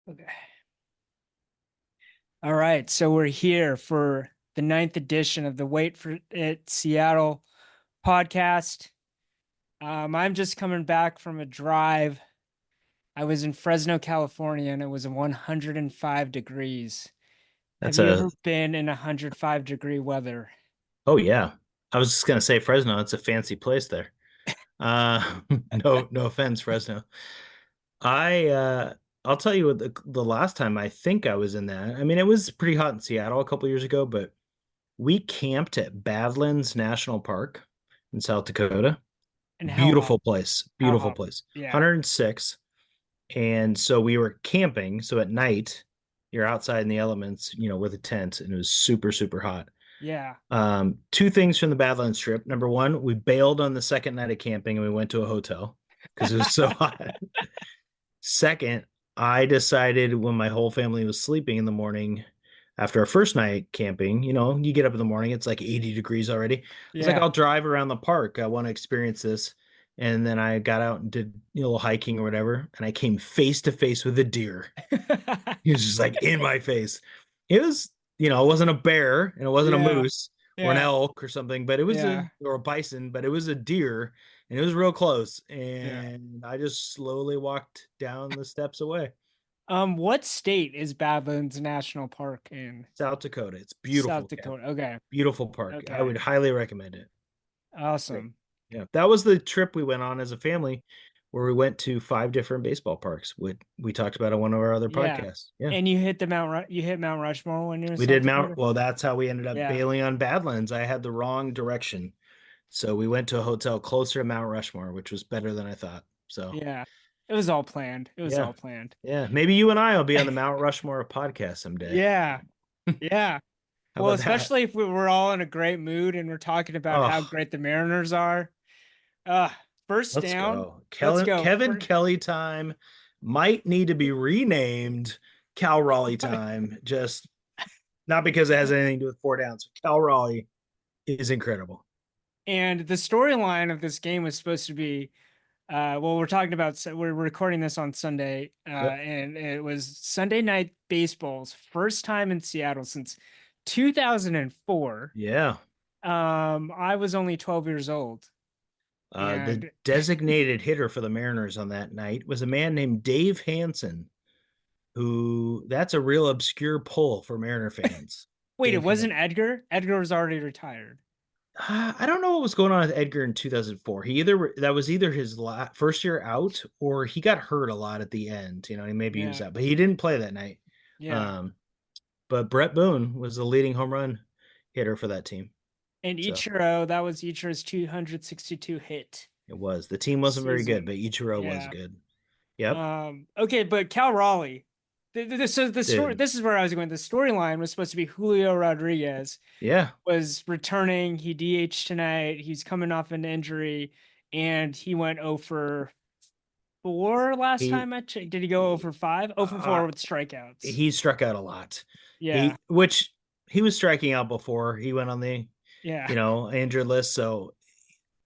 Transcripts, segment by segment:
Okay. All right. So we're here for the ninth edition of the Wait for It Seattle podcast. I'm just coming back from a drive. I was in Fresno, California, and it was 105 degrees. Have That's you a ever been in 105-degree weather? oh yeah. I was just gonna say Fresno. It's a fancy place there. No offense, Fresno. I I'll tell you what the last time I think I was in that. I mean, it was pretty hot in Seattle a couple years ago, but we camped at Badlands National Park in South Dakota. And how hot? Beautiful place, How beautiful hot? place. Yeah. 106. And so we were camping. So at night, you're outside in the elements, with a tent, and it was super, super hot. Yeah. Two things from the Badlands trip. Number one, we bailed on the second night of camping and we went to a hotel because it was so hot. Second, I decided when my whole family was sleeping in the morning after our first night camping, you get up in the morning, it's like 80 degrees already. I was like, Yeah. I'll drive around the park. I want to experience this. And then I got out and did a little hiking or whatever, and I came face to face with a deer. He was just like in my face. It was, it wasn't a bear and it wasn't a Yeah. moose or an Yeah. elk or something, but it was Yeah. or a bison, but it was a deer and it was real close. Yeah. And I just slowly walked down the steps away. What state is Badlands National Park in? South Dakota. It's South beautiful, Kev. Dakota. Okay. Beautiful park. I Okay. would highly recommend it. Great. Awesome. Yeah. That was the trip we went on as a family where we went to five different baseball parks. We talked about on one of our other Yeah. podcasts. Yeah. And you hit Mount Rushmore when you were in We South did Mount, Dakota? well, that's how we ended up Yeah. bailing on Badlands. I had the wrong direction. So we went to a hotel closer to Mount Rushmore, which was better than I thought. So Yeah. It was all planned. It was yeah. all planned. Yeah. Maybe you and I will be on the Mount Rushmore podcast someday. Yeah. Yeah. How Well, about that? especially if we're all in a great mood and we're talking about how Oh, great the Mariners are. Uh, First let's down. go. Let's go. Kevin Kelly time might need to be renamed Cal Raleigh time. Just not because it has anything to do with four downs. Cal Raleigh is incredible. And the storyline of this game was supposed to be well, we're talking about, so we're recording this on Sunday, Yep. and it was Sunday Night Baseball's first time in Seattle since 2004. Yeah. I was only 12 years old, The and designated hitter for the Mariners on that night was a man named Dave Hansen, who that's a real obscure pull for Mariner fans. wait, it Dave wasn't Hansen. Edgar. Edgar was already retired. I don't know what was going on with Edgar in 2004. That was either his first year out or he got hurt a lot at the end. Maybe he was Yeah, out, but he didn't play that night. yeah. Um, but Brett Boone was the leading home run hitter for that team. And So Ichiro, that was Ichiro's 262 hit it was. The team wasn't very good, season. but Ichiro was Yeah. good. Yep. Okay, but Cal Raleigh. So the story. Dude. This is where I was going. The storyline was supposed to be Julio Rodriguez Yeah. was returning. He DH'd tonight. He's coming off an injury, and he went 0 for 4 last He time I checked. Did he go 0 for 5? 0 for uh, 4 with strikeouts. he struck out a lot. Yeah, Which he was striking out before he went on the, yeah, injured list. So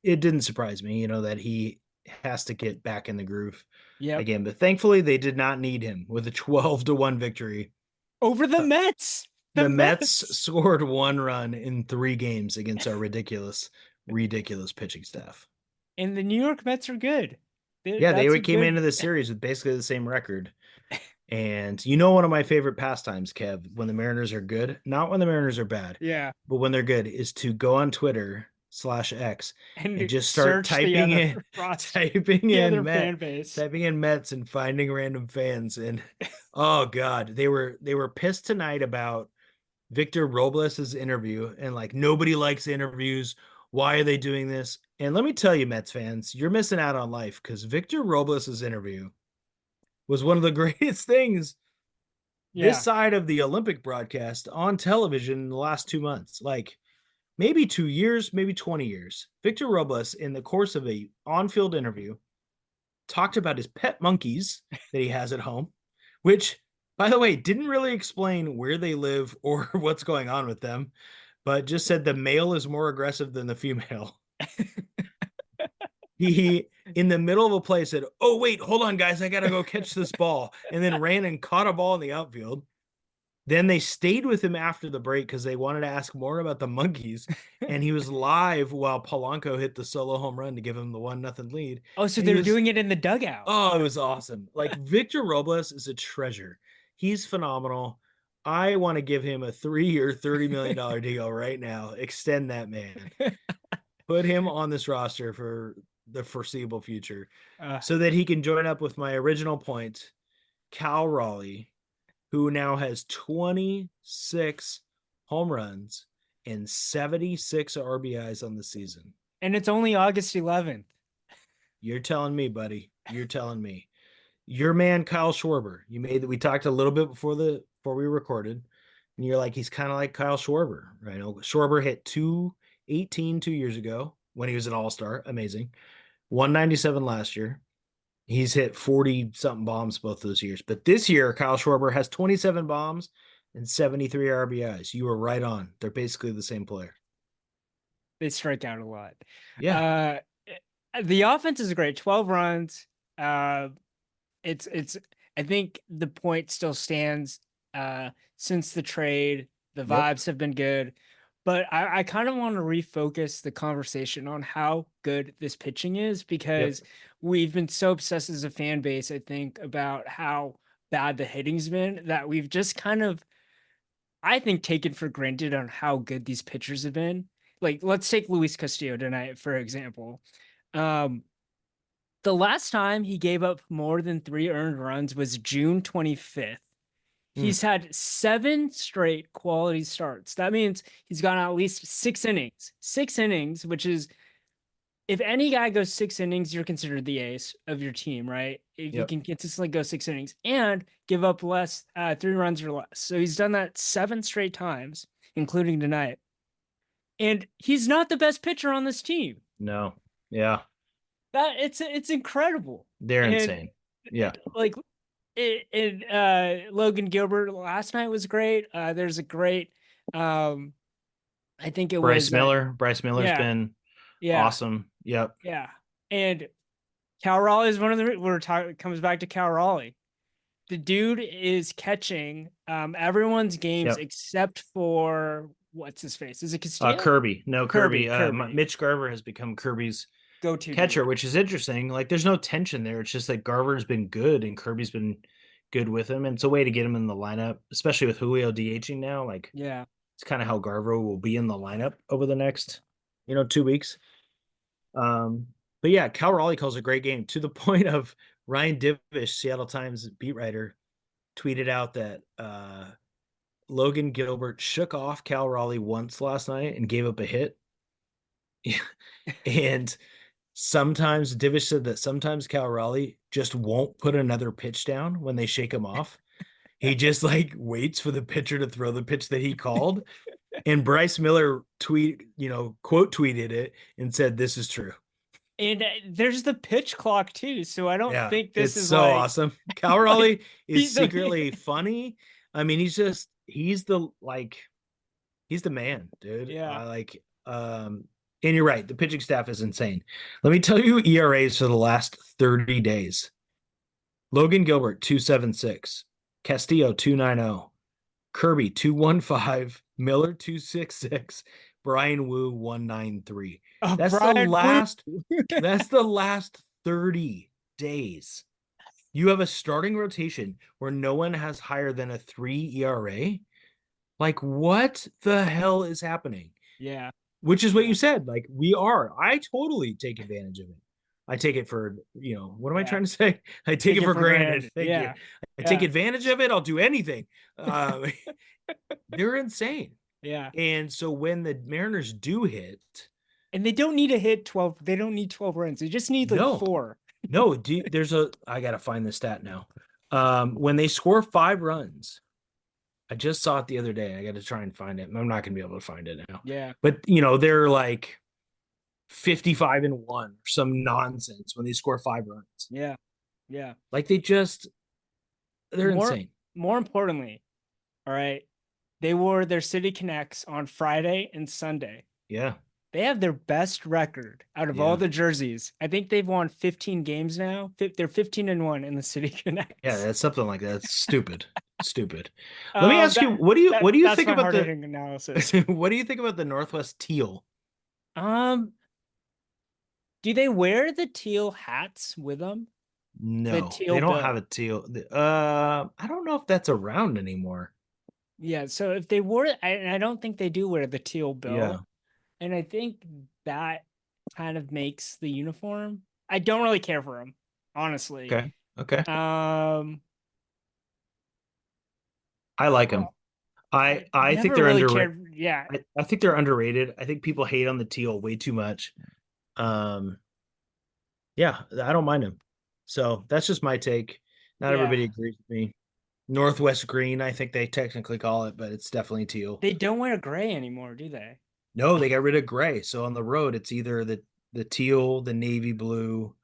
it didn't surprise me, that he has to get back in the groove yep. again. But thankfully, they did not need him with a 12-1 victory. Over the Uh, Mets. The the Mets Mets. scored one run in three games against our ridiculous, ridiculous pitching staff. And the New York Mets are good. Yeah, That's a came good. into the series with basically the same record. And one of my favorite pastimes, Kev, when the Mariners are good, not when the Mariners are bad, Yeah, but when they're good, is to go on Twitter/X and and just start search the typing other in, roster, typing the in other fan Met, base. typing in Mets and finding random fans. And oh God, they were pissed tonight about Victor Robles's interview and like nobody likes interviews. Why are they doing this? And let me tell you, Mets fans, you're missing out on life because Victor Robles's interview was one of the greatest things this Yeah, side of the Olympic broadcast on television in the last 2 months. Like maybe 2 years, maybe 20 years. Victor Robles, in the course of a on-field interview, talked about his pet monkeys that he has at home, which, by the way, didn't really explain where they live or what's going on with them, but just said the male is more aggressive than the female. He in the middle of a play said, "Oh wait, hold on, guys, I gotta go catch this ball," and then ran and caught a ball in the outfield. Then they stayed with him after the break because they wanted to ask more about the Monkeys, and he was live while Polanco hit the solo home run to give him the 1-0 lead. Oh, so And he they're was, doing it in the dugout. oh, it was awesome. Like Victor Robles is a treasure. He's phenomenal. I want to give him a 3-year, $30 million deal right now. Extend that man. Put him on this roster for the foreseeable future Uh, so that he can join up with my original point, Cal Raleigh, who now has 26 home runs and 76 RBIs on the season. and it's only August 11th. You're telling me, buddy. You're telling me. Your man Kyle Schwarber. You made that we talked a little bit before we recorded, and you're like he's kind of like Kyle Schwarber, right? Schwarber hit 218 2 years ago when he was an All-Star, amazing. 197 last year. He's hit 40 something bombs both those years. But this year, Kyle Schwarber has 27 bombs and 73 RBIs. You were right on. They're basically the same player. They strike out a lot. Yeah. Uh, the offense is great. 12 runs. Uh, it's I think the point still stands. Since the trade, the Yep. vibes have been good. But I kind of want to refocus the conversation on how good this pitching is Yep. because we've been so obsessed as a fan base, I think, about how bad the hitting's been that we've just kind of, I think, taken for granted on how good these pitchers have been. Like, let's take Luis Castillo tonight, for example. Um, the last time he gave up more than 3 earned runs was June 25th. Hmm. He's had 7 straight quality starts. That means he's gone at least 6 innings. 6 innings, which is, if any guy goes 6 innings, you're considered the ace of your team, right? If you Yep. can consistently go 6 innings and give up less, 3 runs or less. So he's done that 7 straight times, including tonight. And he's not the best pitcher on this team. No. Yeah. That it's incredible. They're And insane. Yeah. like Logan Gilbert last night was great. There's a great um I think it Bryce was Miller. Bryce Miller's yeah, been yeah, awesome. Yep. yeah. And Cal Raleigh is one of the we're talking comes back to Cal Raleigh. The dude is catching everyone's games Yep. except for what's his face? Is it Castillo? Kirby. No, Kirby, Kirby. Kirby. Mitch Garver has become Kirby's Go-to catcher, dude. which is interesting. Like, there's no tension there. It's just that Garver's been good and Kirby's been good with him. And it's a way to get him in the lineup, especially with Julio DHing now. Like, Yeah. it's kind of how Garver will be in the lineup over the next, 2 weeks. Um, but yeah, Cal Raleigh calls a great game to the point of Ryan Divish, Seattle Times beat writer, tweeted out that Logan Gilbert shook off Cal Raleigh once last night and gave up a hit. And sometimes Divish said that sometimes Cal Raleigh just won't put another pitch down when they shake him off. He just like waits for the pitcher to throw the pitch that he called. And Bryce Miller quote tweeted it and said, "This is true." And there's the pitch clock too, so I don't Yeah, think this it's is so like awesome. Cal Raleigh is he's secretly funny. I mean, he's the man, dude. yeah. I like and you're right, the pitching staff is insane. Let me tell you ERAs for the last 30 days. Logan Gilbert 2.76, Castillo 2.90, Kirby 2.15, Miller 2.66, Brian Wu 1.93. That's the Brian Wu. last that's the last 30 days. You have a starting rotation where no one has higher than a 3 ERA. Like, what the hell is happening? Yeah. Which is what Yeah. you said. Like, we are. I totally take advantage of it. I take it for, what am I Yeah. trying to say? I take Take it it for for granted. granted. Thank you. Yeah. I take Yeah. advantage of it. I'll do anything. They're insane. Yeah. And so when the Mariners do hit, And they don't need to hit 12. They don't need 12 runs. They just need like no, 4. no, I got to find the stat now. When they score 5 runs, I just saw it the other day. I got to try and find it. I'm not going to be able to find it now. Yeah. But, they're like 55-1 or some nonsense when they score 5 runs. Yeah. Yeah. Like they're More insane. more importantly, all right. They wore their City Connects on Friday and Sunday. Yeah. They have their best record out of all Yeah. the jerseys. I think they've won 15 games now. They're 15-1 in the City Yeah, Connects. that's something like that. It's stupid. Stupid. Let me ask you, That what do you that's think my about hard the hitting analysis. what do you think about the Northwest teal? Um, do they wear the teal hats with them? The No, they teal don't have bill. a teal. I don't know if that's around anymore. Yeah, so if they wore it, and I don't think they do wear the teal Yeah. bill, and I think that kind of makes the uniform. I don't really care for them, honestly. Okay. Okay. Um, I like them. well, I think never they're really underrated. cared. Yeah, I think they're underrated. I think people hate on the teal way too much. Um, yeah, I don't mind them. So that's just my take. Not yeah. everybody agrees with me. Northwest green, I think they technically call it, but it's definitely teal. They don't wear gray anymore, do they? No, they got rid of gray. So on the road, it's either the teal, the navy blue.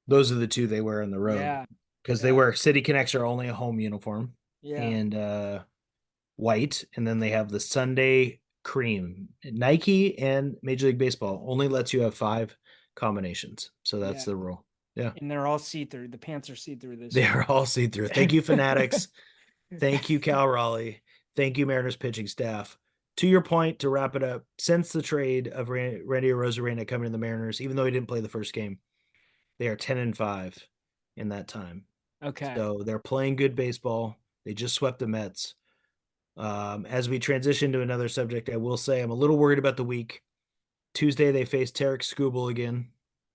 Those are the two they wear on the road Yeah, because they yeah, wear City Connects are only a home uniform yeah, and white, and then they have the Sunday cream. Nike and Major League Baseball only lets you have five combinations, so that's yeah. the rule. Yeah, And they're all see through. The pants are see through this they're year. all see through. Thank you, Fanatics. Thank you, Cal Raleigh. Thank you, Mariners pitching staff. To your point, to wrap it up, since the trade of Randy Arozarena coming to the Mariners, even though he didn't play the first game, they are 10-5 in that time. Okay. So they're playing good baseball. They just swept the Mets. As we transition to another subject, I will say I'm a little worried about the week. Tuesday, they face Tarek Skubal again,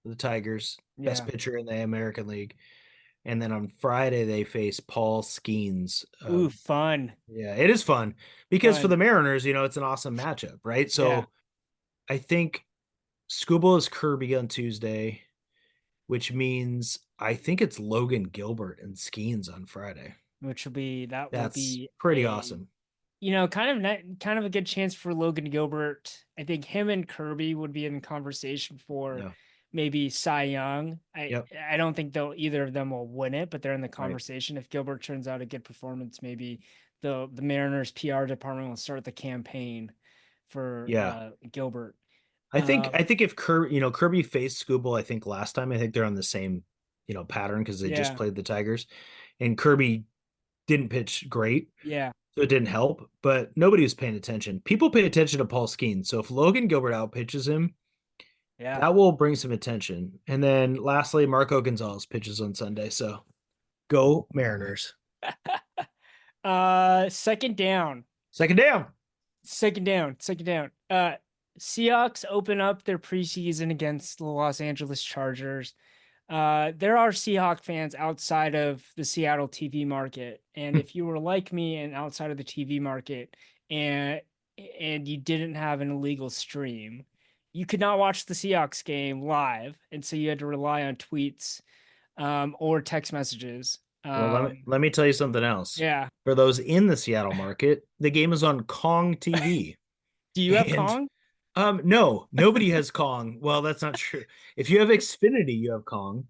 the Tigers, best Yeah. pitcher in the American League. And then on Friday, they face Paul Skeens. Ooh, fun, Yeah, it is fun because for fun. the Mariners, it's an awesome matchup, right? Yeah, So I think Skubal is Kirby on Tuesday, which means I think it's Logan Gilbert and Skeens on Friday. which will be that will That's be pretty a awesome. kind of a good chance for Logan Gilbert. I think him and Kirby would be in conversation for Yeah. maybe Cy Young. Yep. I don't think they'll either of them will win it, but they're in the Right. conversation. If Gilbert turns out a good performance, maybe the Mariners PR department will start the campaign for Yeah. Gilbert. I think if Kirby faced Skubal, I think last time, I think they're on the same, pattern because they just Yeah, played the Tigers. And Kirby didn't pitch great, yeah, so it didn't help, but nobody was paying attention. People pay attention to Paul Skeens. So if Logan Gilbert outpitches him, yeah. that will bring some attention. And then lastly, Marco Gonzalez pitches on Sunday. So go Mariners. Second down. Second down. Second down, second down. Seahawks open up their preseason against the Los Angeles Chargers. There are Seahawk fans outside of the Seattle TV market, and if you were like me and outside of the TV market, and you didn't have an illegal stream, you could not watch the Seahawks game live, and so you had to rely on tweets, or text messages. Well, let me tell you something else. Yeah. For those in the Seattle market, the game is on Kong TV. Do you have And Kong? no, nobody has Kong. Well, that's not true. If you have Xfinity, you have Kong.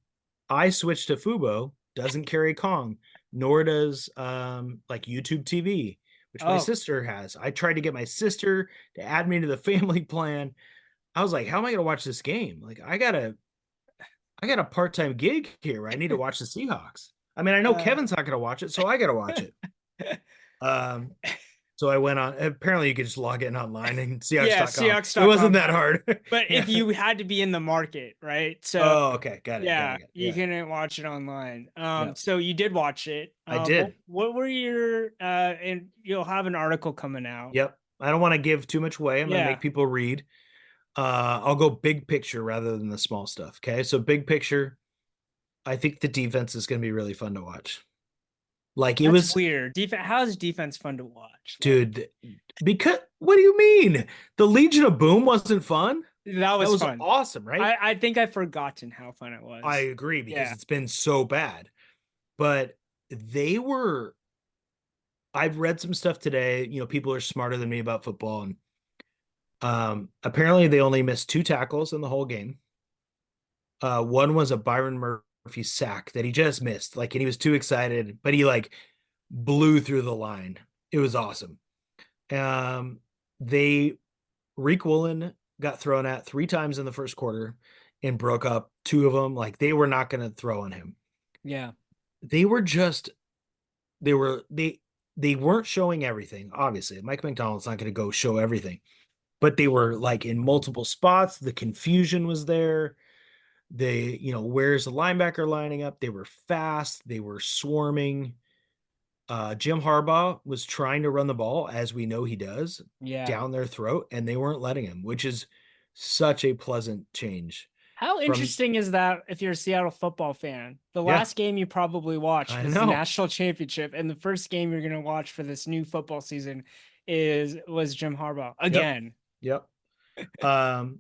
I switched to Fubo, doesn't carry Kong, nor does like YouTube TV, which my Oh, sister has. I tried to get my sister to add me to the family plan. I was like, how am I gonna watch this game? Like I got a part-time gig here where I need to watch the Seahawks. I mean, I know uh, Kevin's not gonna watch it, so I gotta watch it. Um, so I went on. Apparently, you could just log in online and yeah, Seahawks.com. It wasn't Seahawks.com. that hard. But Yeah. if you had to be in the market, right? So Oh, okay. Got it. Got yeah, it. Got it. you Yeah. couldn't watch it online. Yeah. So you did watch it. I What did. were your and you'll have an article coming out. Yep. I don't want to give too much away. I'm going to Yeah, make people read. I'll go big picture rather than the small stuff. Okay. So big picture, I think the defense is going to be really fun to watch. Like it that's was, weird. Defense. How is defense fun to watch? Like dude, because what do you mean? The Legion of Boom wasn't fun? that That was was fun. awesome, right? I think I've forgotten how fun it I was. agree because Yeah, it's been so bad. But they were, I've read some stuff today. People are smarter than me about football. And apparently they only missed two tackles in the whole game. One was a Byron Murphy sack that he just missed. Like, and he was too excited, but he like blew through the line. It was awesome. Um, they Reek Woolen got thrown at 3 times in the first quarter and broke up 2 of them. Like they were not going to throw on him. Yeah. They were just they weren't showing everything. Obviously, Mike McDonald's not going to go show everything, but they were like in multiple spots. The confusion was there. They, where's the linebacker lining up? They were fast. They were swarming. Jim Harbaugh was trying to run the ball, as we know he does, Yeah. down their throat, and they weren't letting him, which is such a pleasant change How from, interesting is that if you're a Seattle football fan? The yeah, last game you probably watched I was the know. national championship, and the first game you're gonna watch for this new football season is was Jim Harbaugh Yep. again. Yep. Um,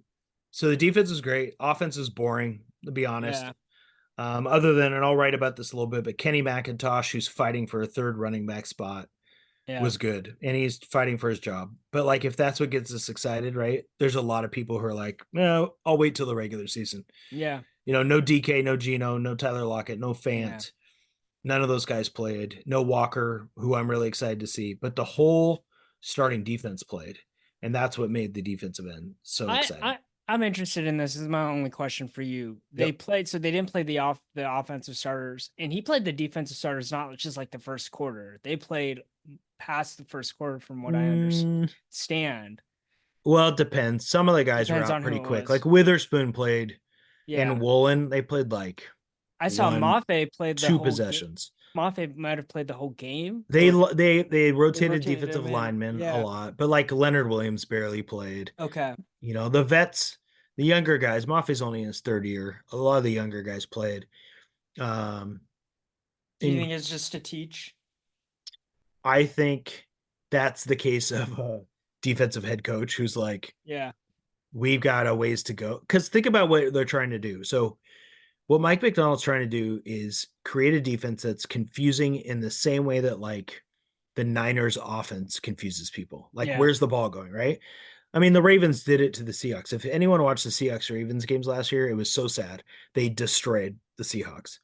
so the defense is great. Offense is boring, to be honest. Yeah, Other than, and I'll write about this a little bit, but Kenny McIntosh, who's fighting for a third running back spot, yeah, was good, and he's fighting for his job. But like, if that's what gets us excited, right? There's a lot of people who are like, no, I'll wait till the regular season. yeah, No DK, no Geno, no Tyler Lockett, no yeah. Fant. None of those guys played. No Walker, who I'm really excited to see. But the whole starting defense played, and that's what made the defensive end so I exciting. I I'm interested in this. This is my only question for you. They Yep. played, so they didn't play the offensive starters, and he played the defensive starters not just like the first quarter. They played past the first quarter, from what I Mm, understand. well, it depends. Some of the guys were Depends out on who pretty it quick. Like was. Witherspoon played, and Yeah. Woolen, they played like I saw one, Mafe played the two whole game. possessions. Mafe might have played the whole game, They or they they rotated rotated defensive him in. linemen a Yeah. lot, but like Leonard Williams barely played. Okay. The vets, the younger guys. Maffei's only in his third year. A lot of the younger guys played. Um, Do you and think it's just to teach? I think that's the case of a defensive head coach who's like, Yeah. we've got a ways to go. Because think about what they're trying to do. So what Mike McDonald's trying to do is create a defense that's confusing in the same way that like the Niners offense confuses people. Like, Yeah. where's the ball going, right? I mean, the Ravens did it to the Seahawks. If anyone watched the Seahawks Ravens games last year, it was so sad. They destroyed the Seahawks.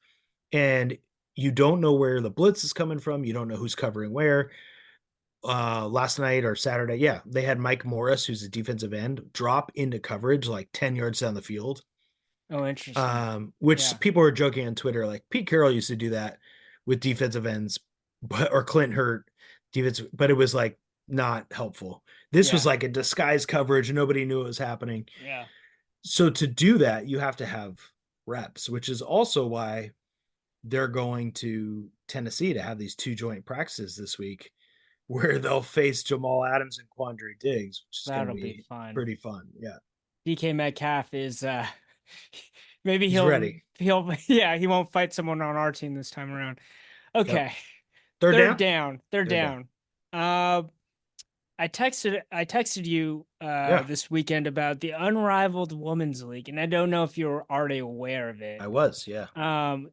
And you don't know where the blitz is coming from. You don't know who's covering where. Last night or Saturday, yeah, they had Mike Morris, who's a defensive end, drop into coverage like 10 yards down the field. Oh, interesting. Which Yeah. people were joking on Twitter, like Pete Carroll used to do that with defensive ends, but or Clint Hurt defense, but it was like not helpful. This was Yeah. like a disguised coverage, nobody knew it was happening. Yeah. So to do that, you have to have reps, which is also why they're going to Tennessee to have these 2 joint practices this week, where they'll face Jamal Adams and Quandre Diggs, which is going to That'll be be fun. pretty fun. Yeah, DK Metcalf is maybe he's ready. he'll yeah, he won't fight someone on our team this time around. Yep. Okay. Third Third down. down. Third Third down. down. I texted you Yeah, this weekend about the Unrivaled Women's League, and I don't know if you're already aware of it. I was. Yeah.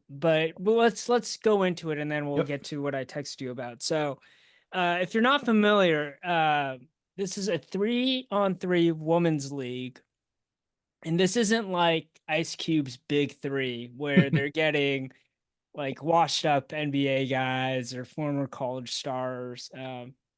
But let's go into it, and then we'll Yep. get to what I texted you about. So, if you're not familiar, this is a 3-on-3 women's league, and this isn't like Ice Cube's Big Three, where they're getting like washed up NBA guys or former college stars.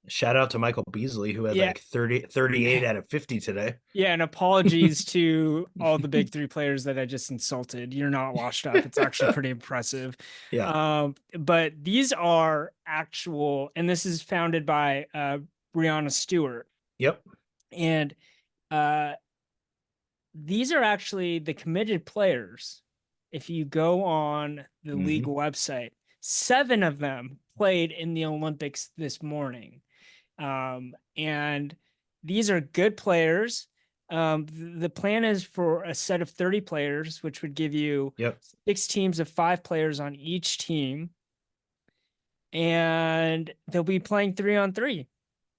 Shout out to Michael Beasley, who had Yeah, like 38 out of 50 today. yeah, and apologies to all the Big Three players that I just insulted. You're not washed up. It's actually pretty impressive. Yeah. But these are actual, and this is founded by Brianna Stewart. Yep. And uh, these are actually the committed players. If you go on the league Mm-hmm. website, 7 of them played in the Olympics this morning. And these are good players. The plan is for a set of 30 players, which would give you Yep. 6 teams of 5 players on each team. And they'll be playing 3-on-3.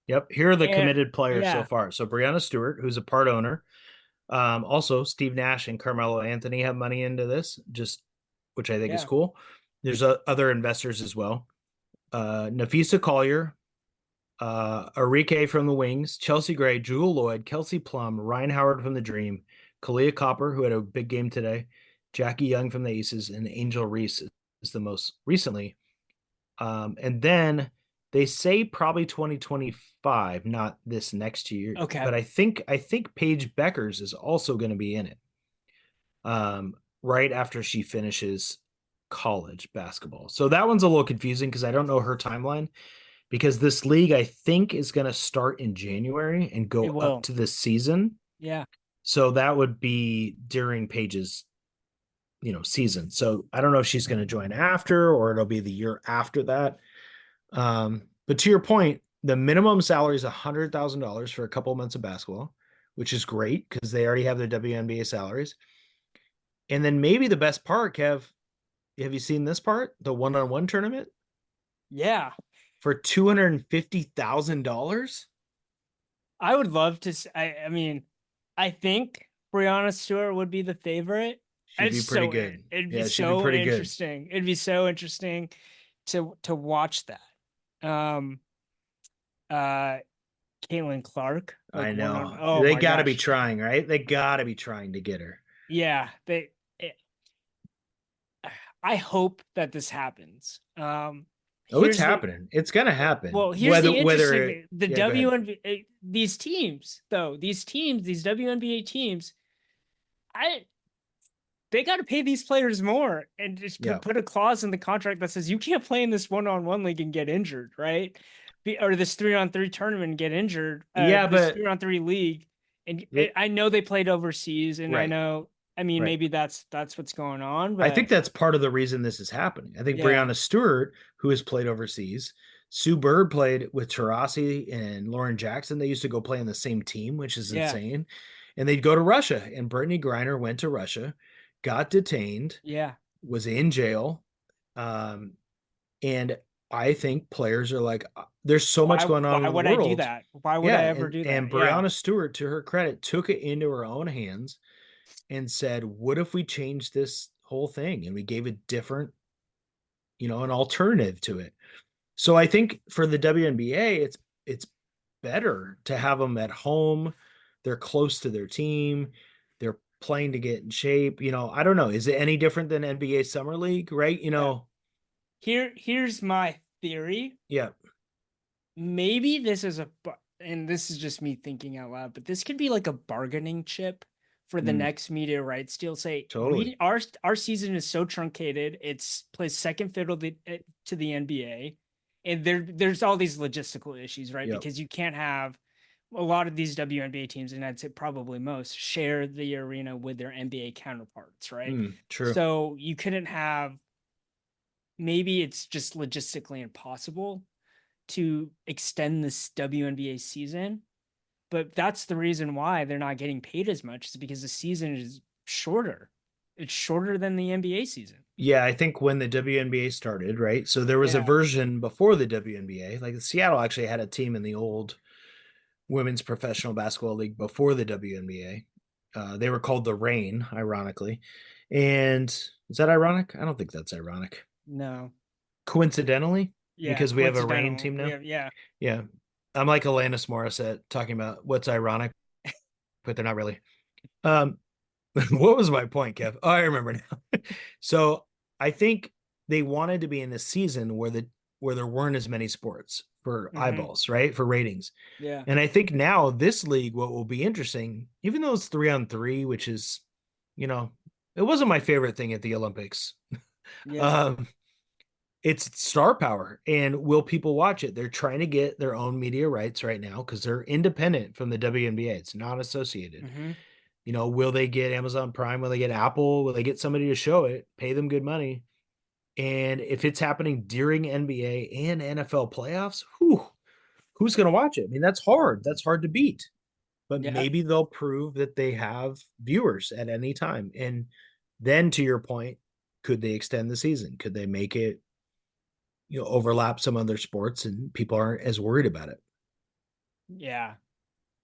Yep. Here are the And committed players so yeah, far. So Brianna Stewart, who's a part owner. Also, Steve Nash and Carmelo Anthony have money into this, just which I think is yeah, cool. There's other investors as well. Nafisa Collier, Arike from the Wings, Chelsea Gray, Jewel Lloyd, Kelsey Plum, Ryan Howard from the Dream, Kalia Copper, who had a big game today, Jackie Young from the Aces, and Angel Reese is the most recently. And then They say probably 2025, not this next year. Okay. But I think Paige Beckers is also going to be in it. Right after she finishes college basketball. So that one's a little confusing because I don't know her timeline because this league I think is going to start in January and It go up will. to this season. Yeah. So that would be during Paige's, season. So I don't know if she's going to join after or it'll be the year after that. But to your point, the minimum salary is $100,000 for a couple of months of basketball, which is great because they already have their WNBA salaries. And then maybe the best part, Kev, have you seen this part? The one-on-one tournament Yeah. for $250,000. I would love to. I mean, I think Brianna Stewart would be the favorite. She'd be pretty good. It'd be Yeah, she'd be so pretty good. interesting. It'd be so interesting to watch that. Um, uh, Caitlin Clark, I like one on. know. Oh They my got to be gosh. trying, right? They got to be trying to get her. Yeah. It, I hope that this happens. Oh, it's Here's the happening. It's gonna happen. Well, here's Whether the interesting whether thing. The yeah, go ahead. WNBA, these teams, though, these WNBA teams, I they got to pay these players more and just Yeah. put a clause in the contract that says you can't play in this one-on-one league and get injured, right? Or this 3-on-3 tournament and get injured, Yeah, this but 3-on-3 league. And they, I know they played overseas, and I right, know, I mean, right. maybe that's what's going on, I think but that's part of the reason this is happening. I think yeah, Brianna Stewart, who has played overseas, Sue Bird played with Taurasi and Lauren Jackson. They used to go play on the same team, which is yeah, insane. And they'd go to Russia. And Brittany Griner went to Russia, got detained, yeah. was in jail. Um, and I think players are like, there's so much going on Why in the would I do world. that? Why would Yeah. I ever And do and that? Yeah, Brianna Stewart, to her credit, took it into her own hands and said, what if we change this whole thing and we gave a different, an alternative to it? So I think for the WNBA, it's better to have them at home. They're close to their team. They're playing to get in shape. I don't know. Is it any different than NBA Summer League, right? yeah. Here's my theory. Yeah. Maybe this is and this is just me thinking out loud, but this could be like a bargaining chip for the Mm, next media rights deal. Say totally. our season is so truncated, it's plays second fiddle to the NBA, and there's all these logistical issues, right? Yep. Because you can't have a lot of these WNBA teams, and I'd say probably most, share the arena with their NBA counterparts, right? True. So you couldn't have. Maybe it's just logistically impossible to extend this WNBA season. But that's the reason why they're not getting paid as much is because the season is shorter. It's shorter than the NBA season. Yeah, I think when the WNBA started, right? So there was a Yeah. version before the WNBA. Like Seattle actually had a team in the old women's professional basketball league before the WNBA. They were called the Rain, ironically. And is that ironic? I don't think that's ironic. No. Coincidentally, Yeah. because we have a Rain Coincidental. team now. Yeah. Yeah. I'm like Alanis Morissette talking about what's ironic, but they're not really. Um, what was my point, Kev? Oh, I remember now. So I think they wanted to be in this season where there weren't as many sports for Mm-hmm. eyeballs, right? For ratings. Yeah. And I think now this league, what will be interesting, even though it's 3-on-3, which is, you know, it wasn't my favorite thing at the Olympics. Yeah. Um, it's star power. And will people watch it? They're trying to get their own media rights right now because they're independent from the WNBA. It's not associated. Mm-hmm. Will they get Amazon Prime? Will they get Apple? Will they get somebody to show it, pay them good money? And if it's happening during NBA and NFL playoffs, who's going to watch it? I mean, that's hard. That's hard to beat. But Yeah. maybe they'll prove that they have viewers at any time. And then to your point, could they extend the season? Could they make it, overlap some other sports and people aren't as worried about it? Yeah.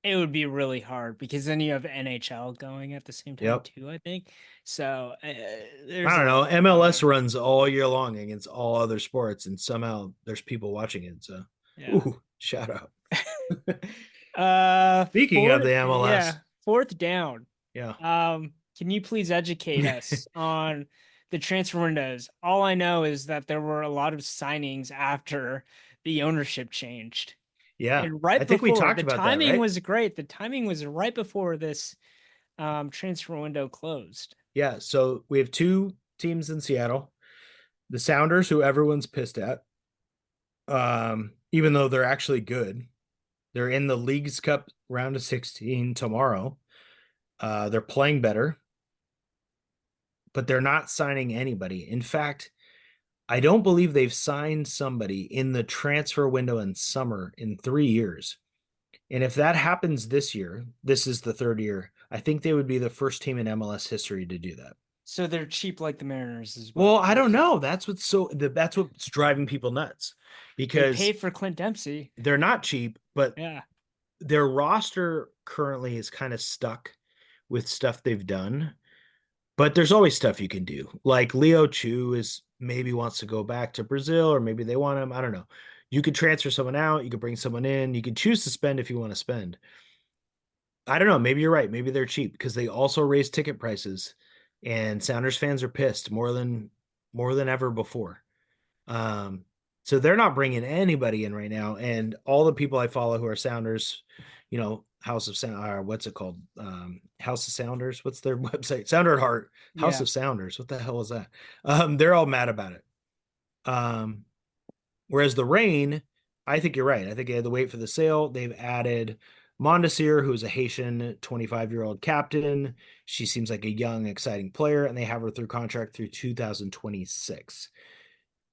It would be really hard because then you have NHL going at the same time Yep. too, I think. So I there's a don't know. lot going on MLS there. runs all year long against all other sports, and somehow there's people watching it. So, Yeah. ooh, shout out. Uh, Speaking of the MLS, fourth down. yeah. Can you please educate us on the transfer windows? All I know is that there were a lot of signings after the ownership changed. Yeah. And I right think we before, talked the about that, timing right? was great. The timing was right before this transfer window closed. Yeah. So we have two teams in Seattle. The Sounders, who everyone's pissed at, even though they're actually good. They're in the League's Cup round of 16 tomorrow. They're playing better, but they're not signing anybody. In fact, I don't believe they've signed somebody in the transfer window in summer in 3 years. And if that happens this year, this is the third year, I think they would be the first team in MLS history to do that. So they're cheap like the Mariners, is what Well, I you're don't saying. know. That's what's driving people nuts They because paid for Clint Dempsey. they're not cheap, but Yeah. their roster currently is kind of stuck with stuff they've done. But there's always stuff you can do. Like Leo Chu is maybe wants to go back to Brazil, or maybe they want him. I don't know. You could transfer someone out, you could bring someone in, you could choose to spend if you want to spend. I don't know. Maybe you're right. Maybe they're cheap because they also raised ticket prices, and Sounders fans are pissed more than ever before. Um, so they're not bringing anybody in right now, and all the people I follow who are Sounders, House of Sound, or what's it called? House of Sounders. What's their website? Sounder at Heart. House Yeah. of Sounders. What the hell is that? They're all mad about it. Um, Whereas the Rain, I think you're right. I think they had to wait for the sale. They've added Mondesir, who's a Haitian 25-year-old captain. She seems like a young, exciting player, and they have her through contract through 2026.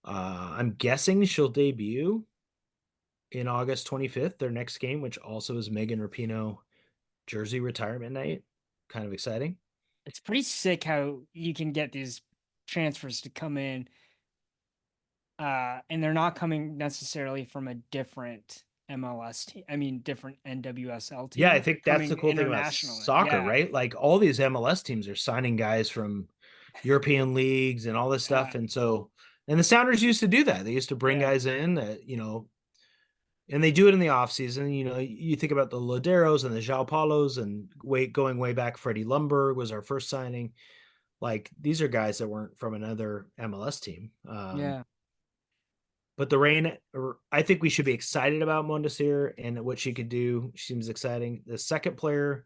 I'm guessing she'll debut in August 25th, their next game, which also is Megan Rapinoe jersey retirement night. Kind of exciting. It's pretty sick how you can get these transfers to come in, and they're not coming necessarily from a different MLS team. I mean, different NWSL Yeah, I team. They're think that's the coming cool thing about internationally. soccer, Yeah. right? Like all these MLS teams are signing guys from European leagues and all this stuff. Yeah. And the Sounders used to do that. They used to bring Yeah. guys in and they do it in the off season. You think about the Loderos and the João Paulos and going way back, Freddie Lumberg was our first signing. Like these are guys that weren't from another MLS team. Yeah. But the Rain, I think we should be excited about Mondesir and what she could do. She seems exciting. The second player,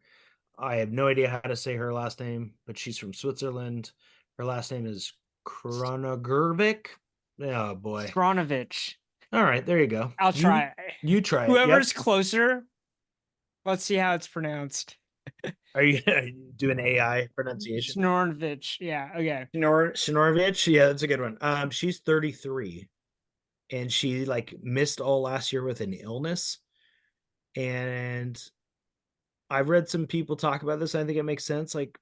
I have no idea how to say her last name, but she's from Switzerland. Her last name is Kronogurvik. Oh boy. Stronovich. All right, there you go. I'll You try. you try it. Yep. Whoever's closer, let's see how it's pronounced. Are you doing AI pronunciation? Snornovich. Yeah. Okay. Shinorovich. Yeah, that's a good one. She's 33 and she like missed all last year with an illness. And I've read some people talk about this. I think it makes sense. Like,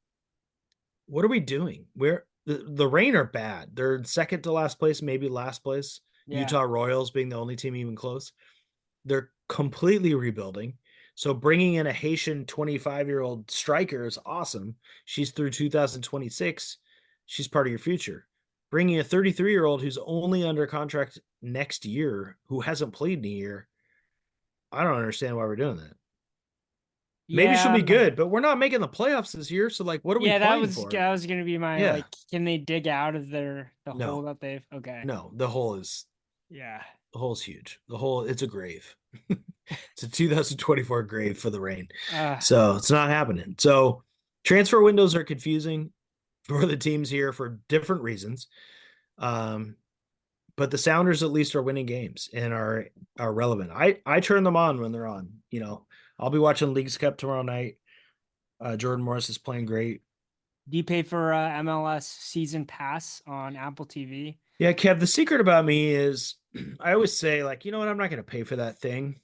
what are we doing? Where the Rain are bad. They're second to last place, maybe last place. Yeah. Utah Royals being the only team even close. They're completely rebuilding. So bringing in a Haitian 25-year-old striker is awesome. She's through 2026. She's part of your future. Bringing a 33-year-old who's only under contract next year, who hasn't played in a year, I don't understand why we're doing that. Maybe she'll Yeah. be good, but we're not making the playoffs this year. So, like, what are we Yeah, playing for? that was gonna be my Yeah. like, can they dig out of the hole No, that they've okay. no. Yeah. The hole's huge. It's a grave. It's a 2024 grave for the Rain. Uh So it's not happening. So transfer windows are confusing for the teams here for different reasons. Um, but the Sounders at least are winning games and are relevant. I turn them on when they're on. I'll be watching Leagues Cup tomorrow night. Jordan Morris is playing great. do you pay for MLS season pass on Apple TV? Yeah, Kev, the secret about me is I always say, like, you know what, I'm not going to pay for that thing.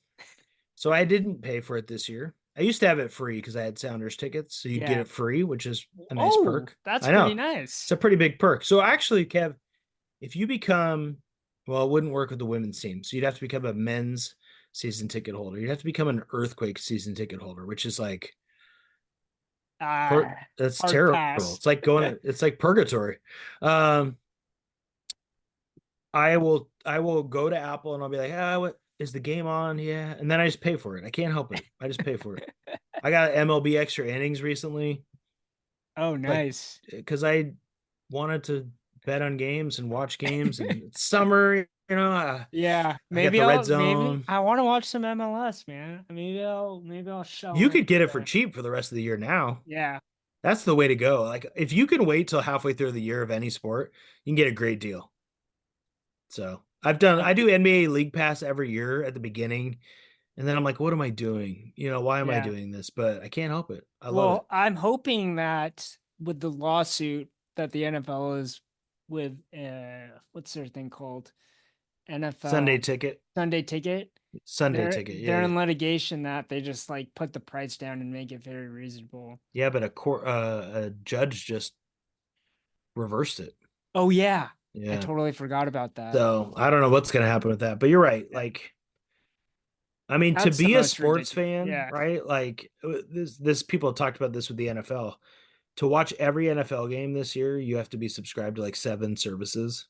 So I didn't pay for it this year. I used to have it free because I had Sounders tickets. So you get Yeah. it free, which is a nice Oh, perk. that's I pretty know. It's nice. a pretty big perk. So actually, Kev, if you become, well, it wouldn't work with the women's team. So you'd have to become a men's season ticket holder. You'd have to become an Earthquake season ticket holder, which is like, Uh that's hard terrible. pass. It's like purgatory. Um, I will go to Apple and I'll be like, what is the game on? Yeah. And then I just pay for it. I can't help it. I just pay for it. I got MLB extra innings recently, Oh, like nice. because I wanted to bet on games and watch games, and it's summer, Yeah, I got the red maybe zone. I want to watch some MLS, man. Maybe I'll shell You in. could get it for cheap for the rest of the year now. Yeah, That's the way to go. Like if you can wait till halfway through the year of any sport, you can get a great deal. So I yeah, do NBA League Pass every year at the beginning, and then I'm like, what am I doing? Why am I yeah. doing this? But I can't help it. I love it. Well, I'm hoping that with the lawsuit that the NFL is with, what's their thing called? Sunday NFL ticket. Sunday Ticket. Sunday They're ticket. Yeah, they're yeah. in litigation that they just like put the price down and make it very reasonable. Yeah, but a judge just reversed it. Oh yeah, I Yeah. totally forgot about that. So I don't know what's gonna happen with that. But you're right. Yeah, Like, I mean, to that's the be a most sports ridiculous. fan, Yeah, right? Like this people have talked about this with the NFL. To watch every NFL game this year, you have to be subscribed to like 7 services.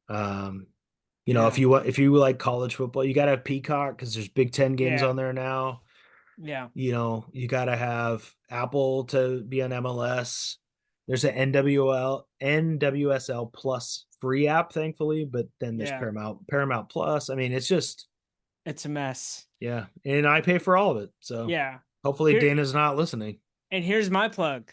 Um, yeah, if you like college football, you gotta have Peacock because there's Big Ten games yeah, on there now. yeah, You gotta have Apple to be on MLS. There's an NWSL Plus free app, thankfully, but then there's yeah. Paramount Plus. I mean, it's just It's a mess. yeah, and I pay for all of it. So Yeah. hopefully Here Dana's not listening. and here's my plug.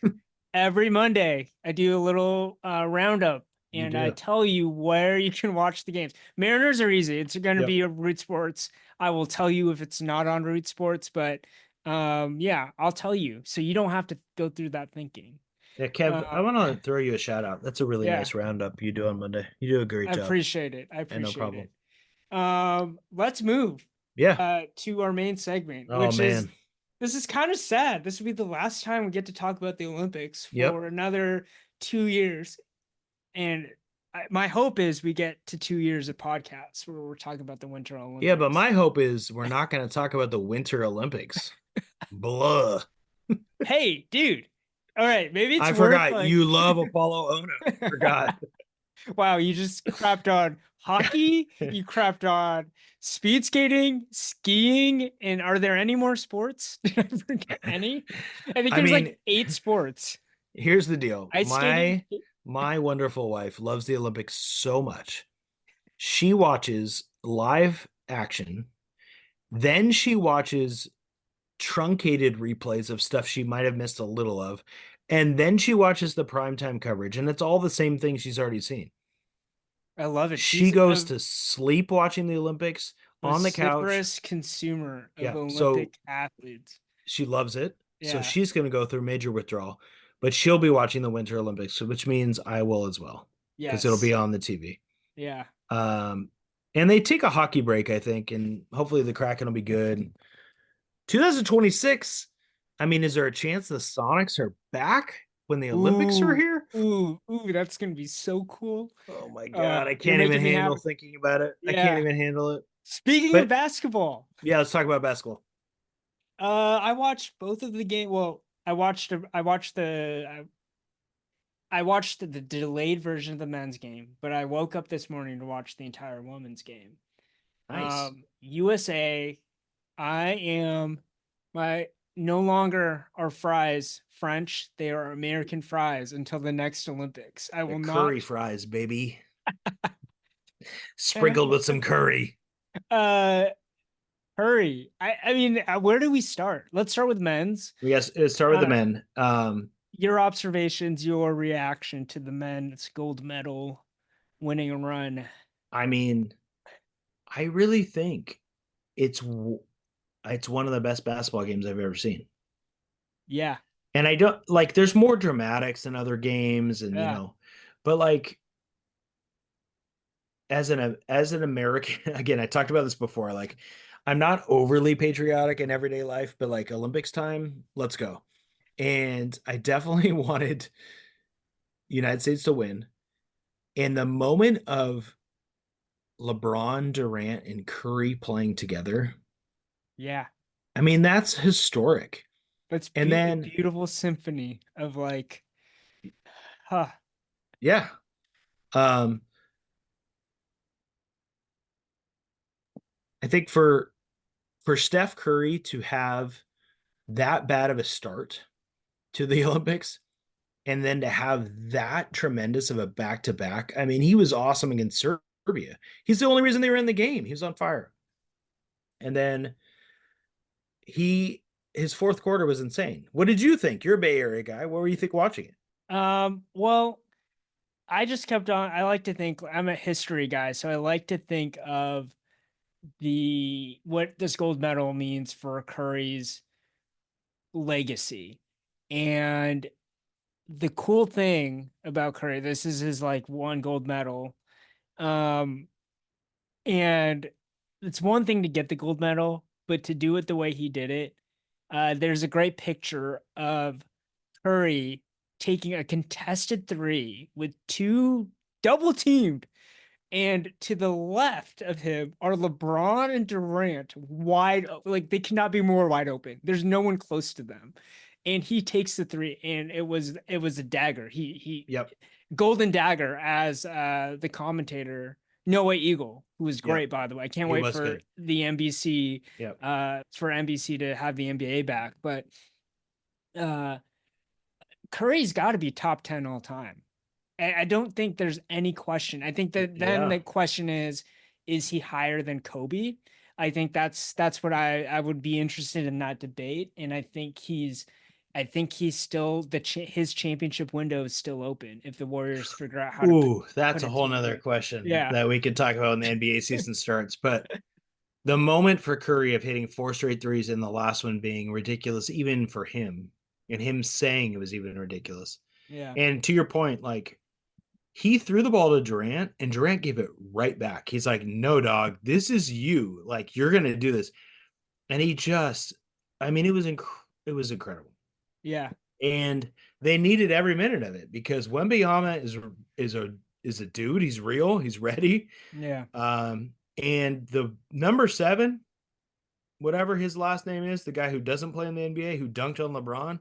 Every Monday, I do a little roundup You and I do. tell you where you can watch the games. Mariners are easy. It's going to Yep. be a Root Sports. I will tell you if it's not on Root Sports, but yeah, I'll tell you. So you don't have to go through that thinking. Yeah, Kev, I Um, want to throw you a shout out. That's a really yeah, nice roundup you do on Monday. You do a great I job. appreciate it. I And no appreciate problem. it. Let's move Yeah. to our main segment, Oh which is man. this is kind of sad. This will be the last time we get to talk about the Olympics Yep. for another 2 years. And my hope is we get to 2 years of podcasts where we're talking about the Winter Yeah, but Olympics. my hope is we're not going to talk about the Winter Olympics. Blah. Hey, dude. All right, maybe it's I worth forgot like, you love Apollo Ono. I forgot. wow, you just crapped on hockey, you crapped on speed skating, skiing, and are there any more sports? Did I forget any? I think I there's like mean, 8 sports. here's the deal. Ice skating? My wonderful wife loves the Olympics so much. She watches live action, then she watches truncated replays of stuff she might have missed a little of, and then she watches the primetime coverage, and it's all the same thing she's already seen. I love it. She She's goes a to sleep watching the Olympics on the couch. vociferous consumer of Yeah, so Olympic athletes. she loves it. So Yeah. she's going to go through major withdrawal, but she'll be watching the Winter Olympics, which means I will as well because it'll be Yes. on the TV. Yeah. Um, and they take a hockey break, I think, and hopefully the Kraken will be good. 2026. I mean, is there a chance the Sonics are back when the Olympics are Ooh, here? ooh, that's gonna be so cool. Oh my God, I You're can't even making me handle happy. thinking about it. I can't Yeah. even handle it. Speaking of But basketball, yeah, let's talk about basketball. I watched both of the game. Well, I watched the delayed version of the men's game, but I woke up this morning to watch the entire women's game. Nice. USA, I am my no longer are fries French. They are American fries until the next Olympics. I The will curry not fries, baby. Sprinkled with some curry. uh hurry. I mean, where do we start? Let's start with men's. Yes, let's start with the Uh men. your observations, your reaction to the men's gold medal winning run. I mean, I really think it's it's one of the best basketball games I've ever seen. Yeah. And I don't like there's more dramatics than other games and Yeah. but like as an American, again, I talked about this before, like I'm not overly patriotic in everyday life, but like Olympics time, let's go. And I definitely wanted United States to win. And the moment of LeBron, Durant, and Curry playing together, Yeah. I mean, that's historic. That's And a then, beautiful symphony of like, huh. yeah, um, I think for Steph Curry to have that bad of a start to the Olympics, And then to have that tremendous of a back to back, I mean, he was awesome against Serbia. He's the only reason they were in the game. He was on fire. And then he his fourth quarter was insane. What did you think? You're a Bay Area guy. What were you think watching it? Well, I just kept on. I like to think I'm a history guy, so I like to think of the what this gold medal means for Curry's legacy. And the cool thing about Curry, this is his like one gold medal. Um, and it's one thing to get the gold medal, but to do it the way he did it, there's a great picture of Curry taking a contested three with two double teamed. And to the left of him are LeBron and Durant like they cannot be more wide open. There's no one close to them. And he takes the three, and it was a dagger. He Yep. golden dagger, as the commentator Noah Eagle, who was Yep. great, by the way. I can't He wait was for good. the NBC Yep. for NBC to have the NBA back. But uh Curry's got to be top 10 all time. I don't think there's any question. I think that then Yeah. the question is he higher than Kobe? I think that's what I would be interested in that debate. And I think he's still his championship window is still open if the Warriors figure out how to Ooh, put that's a it whole nother together. question Yeah. that we could talk about when the NBA season starts. But the moment for Curry of hitting four straight threes and the last one being ridiculous, even for him, and him saying it was even ridiculous. Yeah. And to your point, like he threw the ball to Durant and Durant gave it right back. He's like, no, dog, this is you. Like, you're going to do this. And he just, I mean, it was incredible. Yeah. And they needed every minute of it because Wembanyama is a is a dude. He's real. He's ready. Yeah. And the number 7, whatever his last name is, the guy who doesn't play in the NBA, who dunked on LeBron,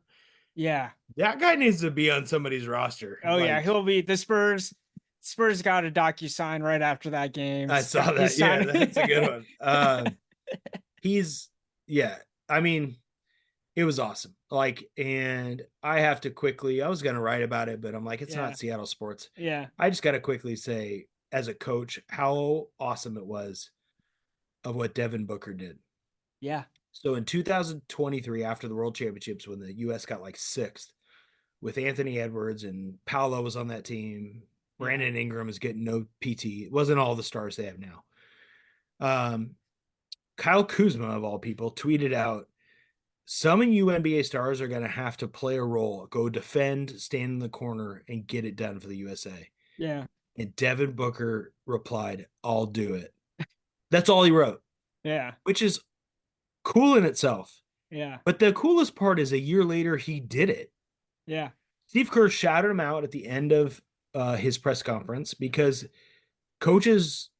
Yeah. that guy needs to be on somebody's roster. Oh yeah, Like he'll be the Spurs. Spurs got a docu-sign right after that game. I saw that. Yeah, Docu-sign. that's a good one. He's yeah. I mean, it was awesome. Like, and I have to quickly. I was going to write about it, but I'm like, it's Yeah. not Seattle sports. Yeah. I just got to quickly say, as a coach, how awesome it was of what Devin Booker did. Yeah. So in 2023, after the World Championships, when the U.S. got like sixth, with Anthony Edwards and Paolo was on that team, Yeah. Brandon Ingram is getting no PT. It wasn't all the stars they have now. Um, Kyle Kuzma, of all people, tweeted out, some NBA stars are going to have to play a role, go defend, stand in the corner, and get it done for the USA. Yeah. And Devin Booker replied, I'll do it. That's all he wrote, Yeah. which is cool in itself. Yeah. But the coolest part is a year later, he did it. Yeah. Steve Kerr shouted him out at the end of his press conference because coaches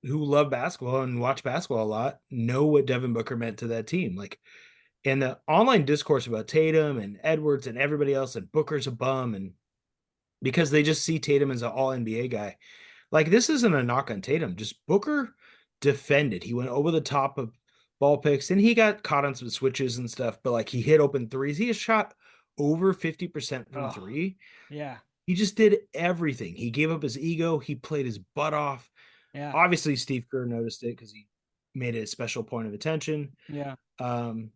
who love basketball and watch basketball a lot know what Devin Booker meant to that team. Like, and the online discourse about Tatum and Edwards and everybody else, and Booker's a bum, and because they just see Tatum as an all NBA guy. Like, this isn't a knock on Tatum. Just Booker defended. He went over the top of ball picks and he got caught on some switches and stuff, but like he hit open threes. He has shot over 50% from Oh. three. Yeah. He just did everything. He gave up his ego. He played his butt off. Yeah. Obviously, Steve Kerr noticed it because he made it a special point of attention. Yeah. Um,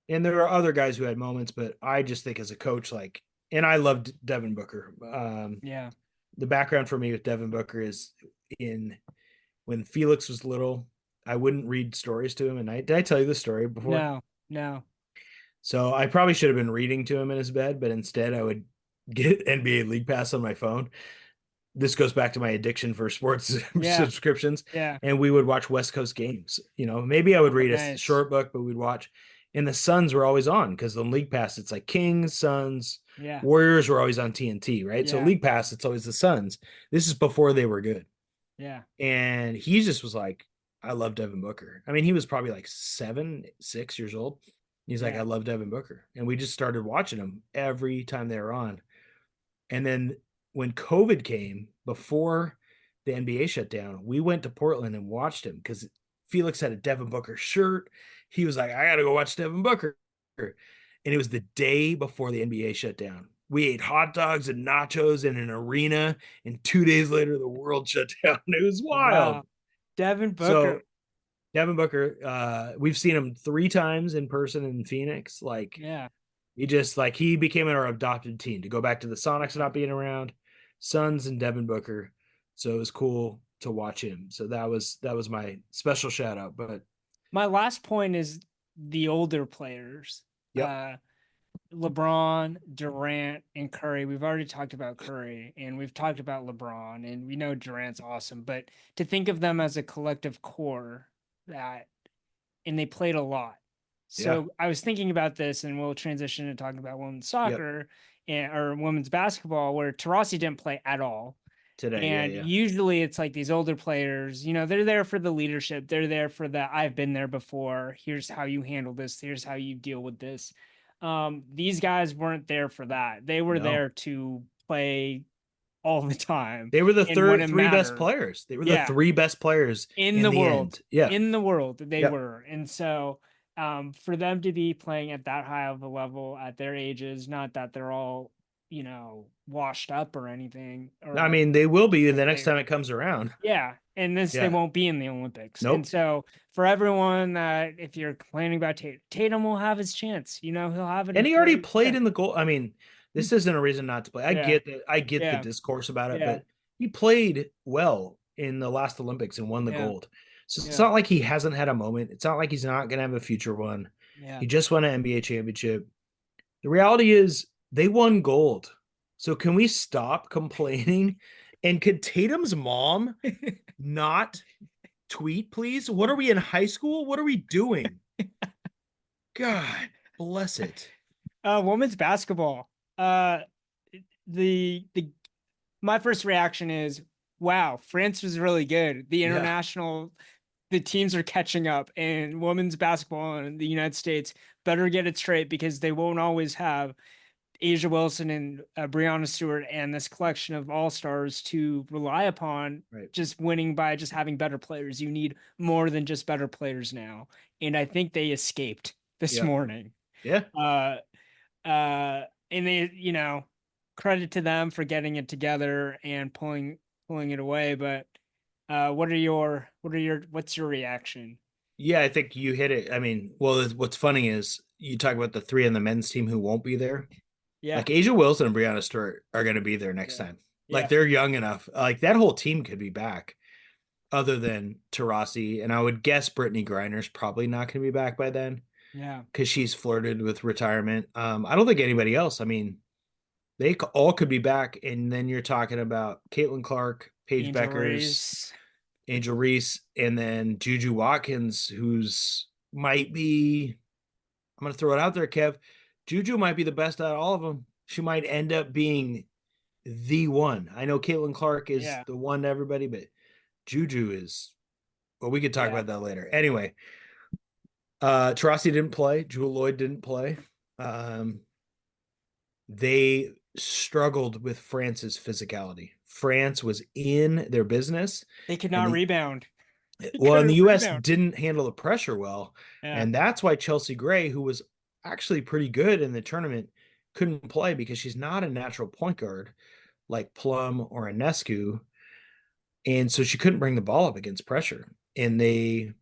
and there are other guys who had moments, but I just think as a coach, like, and I loved Devin Booker. Yeah. The background for me with Devin Booker is in when Felix was little, I wouldn't read stories to him. And did I tell you this story before? No. No. So I probably should have been reading to him in his bed, but instead I would get NBA League Pass on my phone. This goes back to my addiction for sports Yeah. subscriptions. Yeah. And we would watch West Coast games. You know, maybe I would read a Nice. short book, but we'd watch. And the Suns were always on because the League Pass, it's like Kings, Suns, Yeah. Warriors were always on TNT, right? So Yeah. League Pass, it's always the Suns. This is before they were good. Yeah. And he just was like, I love Devin Booker. I mean, he was probably like 6 years old. He's like, Yeah. I love Devin Booker. And we just started watching him every time they were on. And then when COVID came, before the NBA shut down, we went to Portland and watched him because Felix had a Devin Booker shirt. He was like, I got to go watch Devin Booker. And it was the day before the NBA shut down. We ate hot dogs and nachos in an arena, and 2 days later, the world shut down. It was wild. Wow. Devin So Booker. Devin Booker, we've seen him 3 times in person in Phoenix. Like Yeah. he became our adopted team to go back to the Sonics Yeah. not being around, Suns and Devin Booker. So it was cool to watch him. So that was my special shout out. But My last point is the older players. yep, LeBron, Durant, and Curry. We've already talked about Curry and we've talked about LeBron, and we know Durant's awesome, but to think of them as a collective core that, and they played a lot. yeah, So I was thinking about this, and we'll transition to talking about women's yep. soccer or women's basketball, where Tarasi didn't play at all. Today, yeah, And yeah. usually it's like these older players, they're there for the leadership. They're there for the I've been there before. Here's how you handle this. Here's how you deal with this. These guys weren't there for that. They were No, there to play all the time. they were the And when third it three best mattered, players. They were the yeah, 3 best players in in the the world, end. Yeah, in the world, they yep. were. And so for them to be playing at that high of a level at their ages, not that they're all, washed up or anything, I or mean, they will be but the next they, time it comes around. yeah, and this they Yeah. won't be in the Olympics. And Nope. so for everyone that if you're complaining about Tatum will have his chance. He'll have And it he already very played yeah. in the goal. I mean, this isn't a reason not to play. I Yeah. get that. I get the Yeah. discourse about it, Yeah. but he played well in the last Olympics and won the Yeah. gold. So it's Yeah. not like he hasn't had a moment. It's not like he's not going to have a future one. Yeah. He just won an NBA championship. The reality is they won gold. So can we stop complaining? And could Tatum's mom not tweet, please? What are we in high school? What are we doing? God bless it. Women's basketball. Uh the my first reaction is wow, France was really good. Yeah, The teams are catching up, and women's basketball in the United States better get it straight because they won't always have Asia Wilson and Breanna Stewart and this collection of all stars to rely upon. right. Just winning by just having better players. You need more than just better players now, and I think they escaped this Yeah. morning. Yeah. Uh, and they, credit to them for getting it together and pulling it away. But what's your reaction? Yeah, I think you hit it. I mean, well, what's funny is you talk about the 3 on the men's team who won't be there. Yeah, Like Asia Wilson and Brianna Stewart are going to be there next yeah, time. Like yeah, they're young enough. Like that whole team could be back, other than Tarasi, and I would guess Brittany Griner's probably not going to be back by then yeah. because she's flirted with retirement. I don't think anybody else. I mean, they all could be back, and then you're talking about Caitlin Clark, Paige Angel Beckers, Reese. Angel Reese, and then Juju Watkins, who's might be. I'm gonna throw it out there, Kev. Juju might be the best out of all of them. She might end up being the one. I know Caitlin Clark is Yeah, the one to everybody, but Juju is. Well, we could talk yeah. about that later. Anyway, Tarasi didn't play. Jewel Lloyd didn't play. Um, they struggled with France's physicality. France was in their business, They could and not rebound. They and the couldn't U.S. rebound. didn't handle the pressure well, Yeah, and that's why Chelsea Gray, who was actually pretty good in the tournament, couldn't play because she's not a natural point guard like Plum or Anescu, and so she couldn't bring the ball up against pressure, and they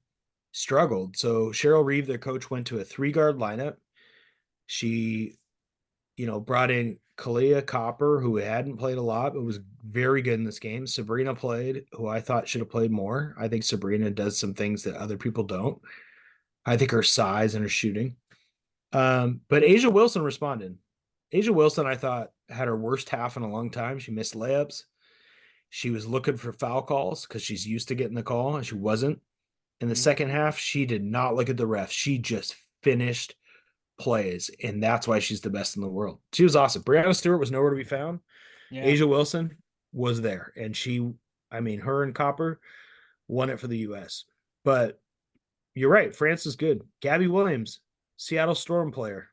struggled. So Cheryl Reeve, their coach, went to a 3 guard lineup. She, brought in Kalia Copper, who hadn't played a lot, but was very good in this game. Sabrina played, who I thought should have played more. I think Sabrina does some things that other people don't. I think her size and her shooting. But Asia Wilson responded. Asia Wilson, I thought, had her worst half in a long time. She missed layups. She was looking for foul calls because she's used to getting the call, and she wasn't. In the mhm, second half, she did not look at the refs. She just finished plays, and that's why she's the best in the world. She was awesome. Brianna Stewart was nowhere to be found. yeah. Asia Wilson was there, and I mean, her and Copper won it for the U.S. But you're right, France is good. Gabby Williams, Seattle Storm player,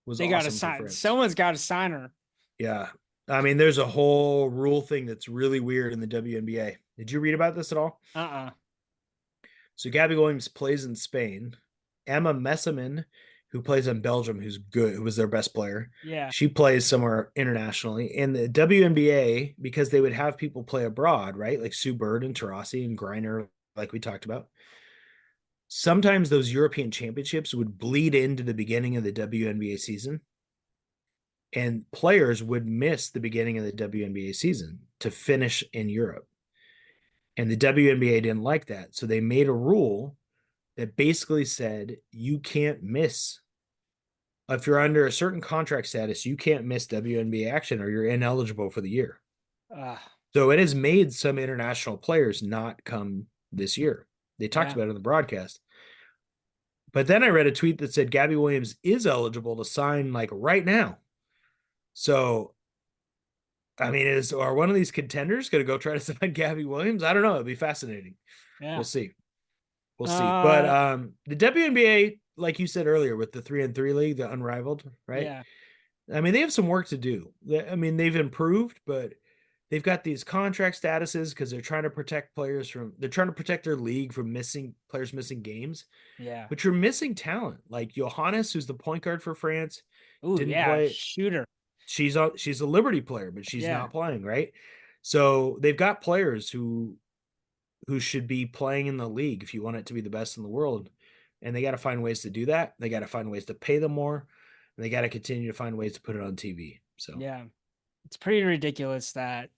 was They got to awesome for sign. France. Someone's got to sign her. Yeah. I mean, there's a whole rule thing that's really weird in the WNBA. Did you read about this at all? Uh-uh. So Gabby Williams plays in Spain. Emma Messaman who plays in Belgium, who's good, who was their best player. Yeah. She plays somewhere internationally. And the WNBA, because they would have people play abroad, right? Like Sue Bird and Tarasi and Griner, like we talked about. Sometimes those European championships would bleed into the beginning of the WNBA season, and players would miss the beginning of the WNBA season to finish in Europe. And the WNBA didn't like that. So they made a rule that basically said you can't miss. If you're under a certain contract status, you can't miss WNBA action or you're ineligible for the year. Uh, So it has made some international players not come this year. They talked yeah. about it in the broadcast. But then I read a tweet that said Gabby Williams is eligible to sign like right now. So I mean, are one of these contenders going to go try to sign Gabby Williams? I don't know. It'd be fascinating. We'll Yeah. see. We'll see. But Uh, the WNBA, like you said earlier, with the 3-3 league, the Unrivaled, right? yeah. I mean, they have some work to do. I mean, they've improved, but they've got these contract statuses because they're trying to protect players from. They're trying to protect their league from missing players missing games. Yeah. But you're missing talent, like Johannes, who's the point guard for France, Ooh, didn't yeah. play. Shooter. She's a Liberty player, but she's Yeah. not playing, right? So they've got players who should be playing in the league if you want it to be the best in the world. And they got to find ways to do that. They got to find ways to pay them more. And they got to continue to find ways to put it on TV. So Yeah. It's pretty ridiculous that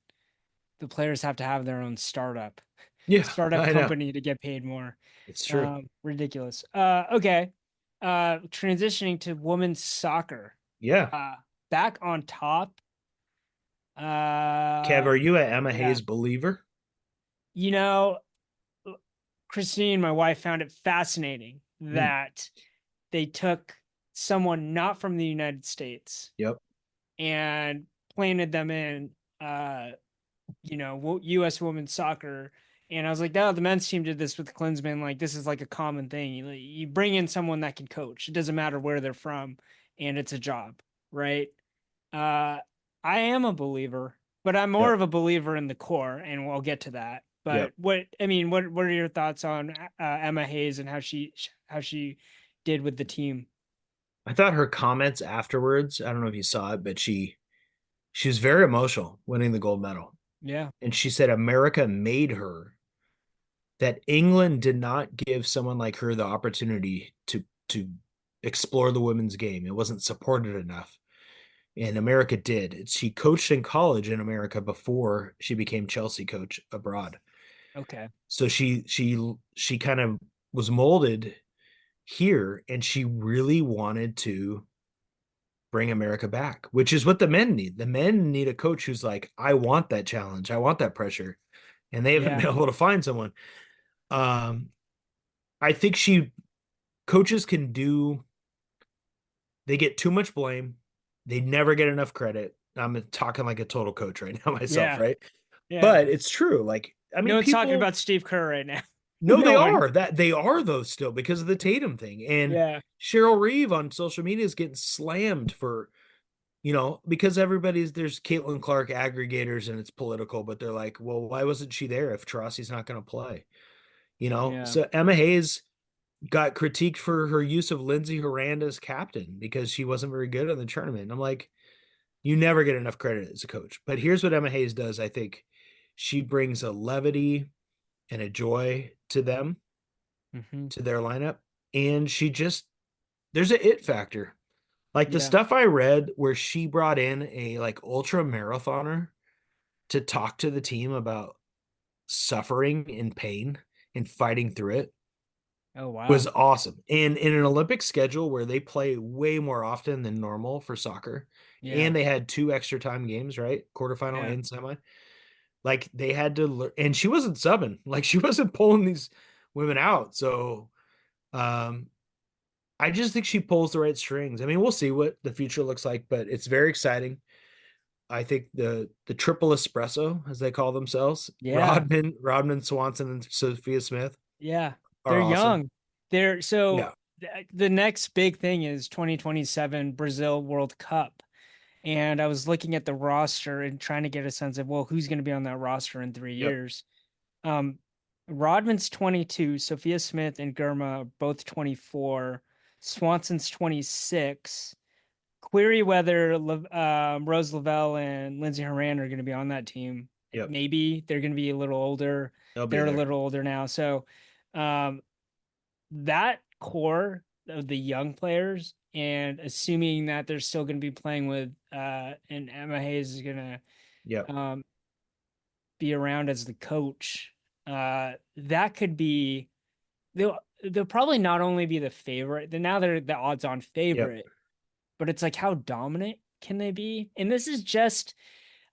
the players have to have their own yeah, startup I know. company to get paid more. It's true. Ridiculous. Okay. Transitioning to women's soccer. Yeah. Uh, back on top. Kev, Uh, are you a Emma yeah. Hayes believer? You know, Christine, my wife, found it fascinating Mm, that they took someone not from the United States yep. and planted them in, U.S. women's soccer. And I was like, oh, the men's team did this with Klinsman. Like, this is like a common thing. You bring in someone that can coach. It doesn't matter where they're from, and it's a job, right? Uh, I am a believer, but I'm more Yep. of a believer in the core, and we'll get to that. Yep. But what are your thoughts on Emma Hayes and how she did with the team? I thought her comments afterwards, I don't know if you saw it, but she was very emotional winning the gold medal. Yeah. And she said America made her, that England did not give someone like her the opportunity to explore the women's game. It wasn't supported enough. And America did. She coached in college in America before she became Chelsea coach abroad. Okay. So she kind of was molded here, and she really wanted to bring America back, which is what the men need. The men need a coach who's like, I want that challenge. I want that pressure. And they haven't Yeah. been able to find someone. Um, I think coaches can do, they get too much blame. They never get enough credit. I'm talking like a total coach right now myself, Yeah. right? Yeah. But it's true. Like, I No mean, one's talking people, about Steve Kerr right now. no, No they one. are they are though still because of the Tatum thing. And Yeah. Cheryl Reeve on social media is getting slammed for, because there's Caitlin Clark aggregators and it's political, but they're like, well, why wasn't she there if Tarasi's not going to play? Yeah. So Emma Hayes got critiqued for her use of Lindsey Horan as captain because she wasn't very good in the tournament. And I'm like, you never get enough credit as a coach. But here's what Emma Hayes does. I think she brings a levity and a joy to them, Hmm. to their lineup. And there's a it factor. Like the Yeah. stuff I read where she brought in a like ultra marathoner to talk to the team about suffering and pain and fighting through it Oh, was wow. awesome. And in an Olympic schedule where they play way more often than normal for soccer, Yeah. and they had two extra time games, right? Quarterfinal Yeah. and semi. Like they had to learn, and she wasn't subbing, like she wasn't pulling these women out. So um I just think she pulls the right strings. I mean, we'll see what the future looks like, but it's very exciting. I think the triple espresso, as they call themselves, Yeah. Rodman, Swanson, and Sophia Smith Yeah. are They're awesome. young. They're Yeah. so the next big thing is 2027 Brazil World Cup. And I was looking at the roster and trying to get a sense of, well, who's going to be on that roster in three Yep. years. Um, Rodman's 22, Sophia Smith and Germa are both 24. Swanson's 26. Query whether Rose Lavelle and Lindsey Horan are going to be on that team. Yep. Maybe they're going to be a little older. They'll be They're a there. little older now. So um, that core of the young players, and assuming that they're still going to be playing with, and Emma Hayes is going Yep. to be around as the coach, that could be, they'll probably not only be the favorite, then now they're the odds-on Yep. favorite, but it's like how dominant can they be? And this is just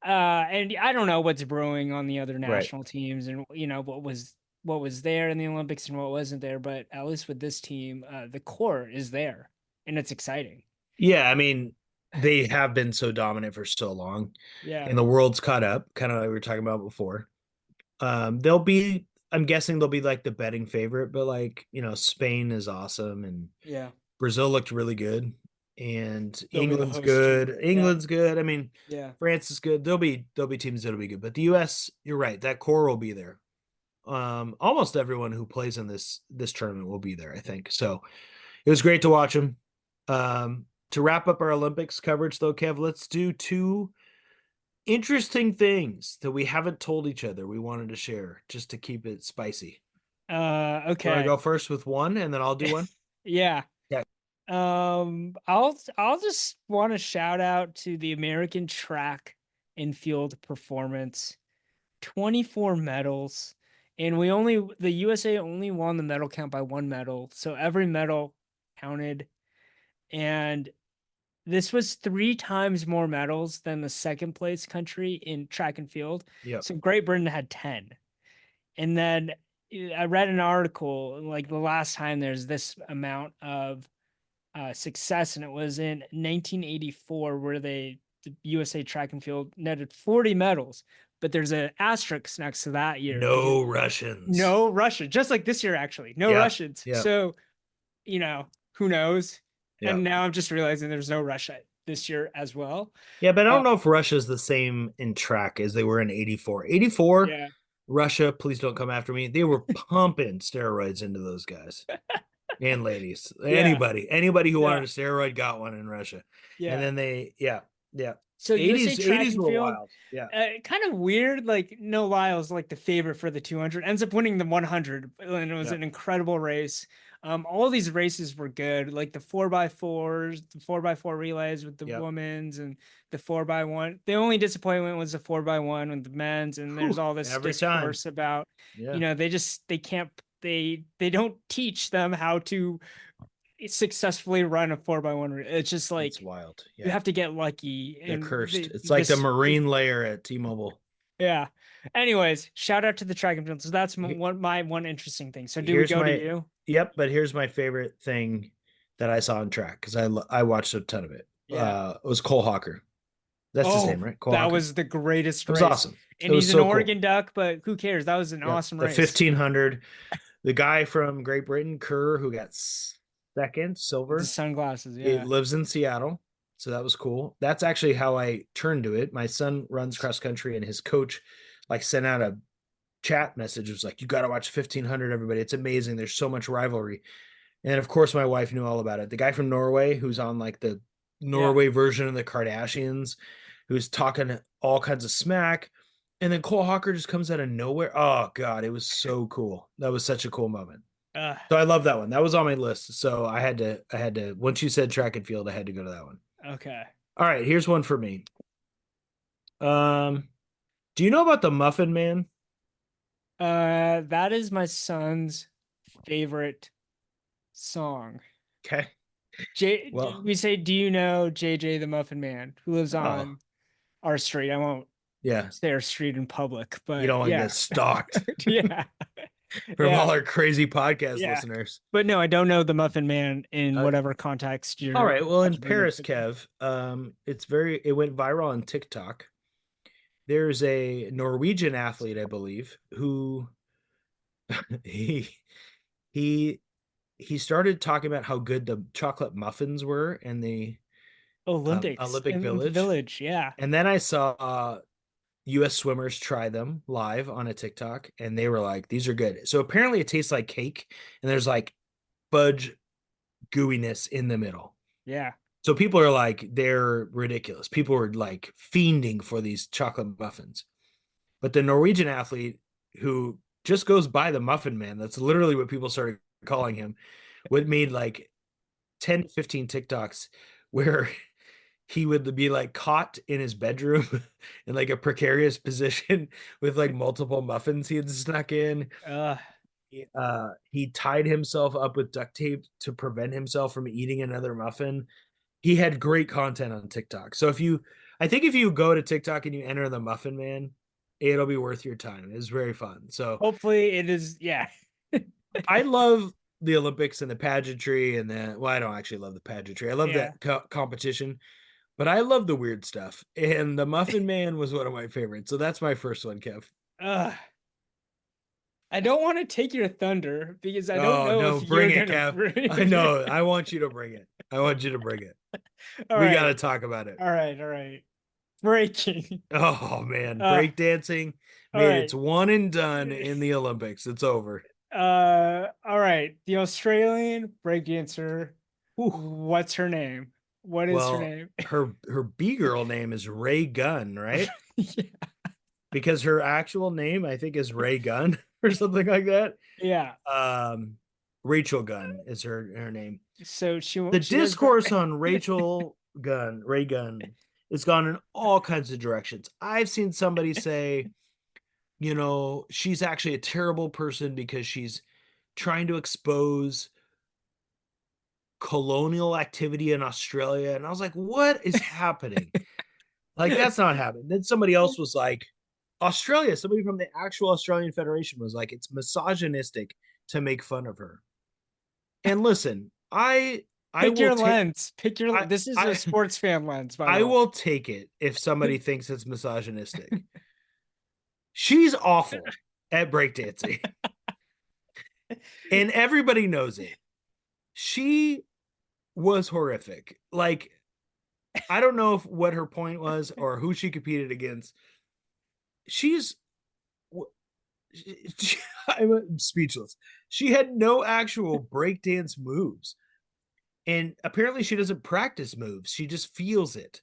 and I don't know what's brewing on the other Right. national teams, and what was there in the Olympics and what wasn't there, but at least with this team, the core is there and it's exciting. Yeah, I mean, they have been so dominant for so long, Yeah, and the world's caught up, kind of like we were talking about before. They'll be, I'm guessing they'll be like the betting favorite, but like, Spain is awesome and yeah. Brazil looked really good and They'll be the England's host team. good. Yeah, England's good. I mean, yeah. France is good. There'll be teams that'll be good, but the US, you're right, that core will be there. Almost everyone who plays in this tournament will be there, I think. So it was great to watch them. To wrap up our Olympics coverage, though, Kev, let's do two interesting things that we haven't told each other we wanted to share just to keep it spicy. You want to Okay. go first with one and then I'll do one? Yeah. Yeah. I'll just want to shout out to the American track and field performance. 24 medals, and the USA only won the medal count by one medal, so every medal counted. And this was three times more medals than the second place country in track and field. Yep. So Great Britain had 10. And then I read an article like the last time there's this amount of success, and it was in 1984 where the USA track and field netted 40 medals. But there's an asterisk next to that year because No Russians. no Russia, just like this year actually, no Yep. Russians. Yep. So who knows? And Yep. now I'm just realizing there's no Russia this year as well. Yeah, but I Uh, don't know if Russia's the same in track as they were in 84. 84, yeah, Russia, please don't come after me. They were pumping steroids into those guys and ladies. yeah, Anybody who wanted yeah, a steroid got one in Russia. And yeah. then yeah, yeah. So USA 80s, track 80s and were field, wild. Yeah. kind of weird. Like no Lyle's like the favorite for the 200, ends up winning the 100, and it was Yeah. an incredible race. All these races were good, like the 4x4s, the 4x4 relays with the Yep. women's, and the 4x1. The only disappointment was the 4x1 with the men's, and there's Whew, all this every time. discourse about, Yeah. they can't, they don't teach them how to successfully run a 4x1. It's just It's like wild. you Yeah. have to get lucky, They're and cursed. It's like the this Marine layer at T-Mobile. yeah. Anyways, shout out to the track and field. So that's He- my one interesting thing. So do we Here's go to my you? Yep, but here's my favorite thing that I saw on track because I watched a ton of it. Yeah. It was Cole Hawker. That's his Oh, name, right? Cole that Hawker. was the greatest It was race. awesome. It And was he's an so cool. Oregon Duck, but who cares? That was an Yep. awesome The race. 1500. The guy from Great Britain, Kerr, who got second, With the silver, sunglasses, it yeah. lives in Seattle. So that was cool. That's actually how I turned to it. My son runs cross country and his coach like sent out a chat message. It was like, you got to watch 1500, everybody. It's amazing. There's so much rivalry. And of course, my wife knew all about it. The guy from Norway, who's on like the Yeah. Norway version of the Kardashians, who's talking all kinds of smack. And then Cole Hawker just comes out of nowhere. Oh, God, it was so cool. That was such a cool moment. Uh, So I love that one. That was on my list. So once you said track and field, I had to go to that one. okay. All right, here's one for me. Um, do you know about the Muffin Man? That is my son's favorite song. Okay. Well, We say, do you know JJ the Muffin Man who lives oh, on our street? I won't yeah. say our street in public, You but don't want to yeah. get stalked Yeah. from Yeah. all our crazy podcast Yeah. listeners. But no, I don't know the Muffin Man in Uh, whatever context all you're right. Well, in imagining Paris, it. Kev, it went viral on TikTok. There's a Norwegian athlete, I believe, who he he he started talking about how good the chocolate muffins were in the Olympics Olympic in the Village. village. Yeah. And then I saw US swimmers try them live on a TikTok and they were like, these are good. So apparently it tastes like cake and there's like fudge gooiness in the middle. Yeah. So people are like, they're ridiculous. People are like fiending for these chocolate muffins. But the Norwegian athlete who just goes by the Muffin Man, that's literally what people started calling him, would made like 10 to 15 TikToks where he would be like caught in his bedroom in like a precarious position with like multiple muffins he had snuck in. Uh, He tied himself up with duct tape to prevent himself from eating another muffin. He had great content on TikTok. So I think if you go to TikTok and you enter the Muffin Man, it'll be worth your time. It's very fun. So hopefully it is. Yeah. I love the Olympics and the pageantry and well, I don't actually love the pageantry. I love Yeah. that competition, but I love the weird stuff. And the Muffin Man was one of my favorites. So that's my first one, Kev. Uh, I don't want to take your thunder because I don't Oh know no, if bring you're it, gonna Kev. bring I know. it. I want you to bring it. I want you to bring it. All We got right. to talk about it. All right. All right. Breaking. Oh man, Uh, breakdancing all made its right. one and done in the Olympics. It's over. All right. The Australian breakdancer. Whew. What's her name? What is her Well, name? her B girl name is Ray Gunn, right? Yeah. Because her actual name I think is Ray Gunn or something like that. Yeah. Um, Rachel Gunn is her name. So The she does that. discourse on Ray Gunn, has gone in all kinds of directions. I've seen somebody say, she's actually a terrible person because she's trying to expose colonial activity in Australia. And I was like, what is happening? Like, that's not happening. Then somebody else was like, Australia, somebody from the actual Australian Federation was like, it's misogynistic to make fun of her. And listen, I Pick will your take lens. Pick your. I This is a I sports fan lens, by the I way. will take it if somebody thinks it's misogynistic. She's awful at breakdancing, and everybody knows it. She was horrific. Like, I don't know what her point was or who she competed against. She's I'm speechless. She had no actual breakdance moves. And apparently she doesn't practice moves. She just feels it.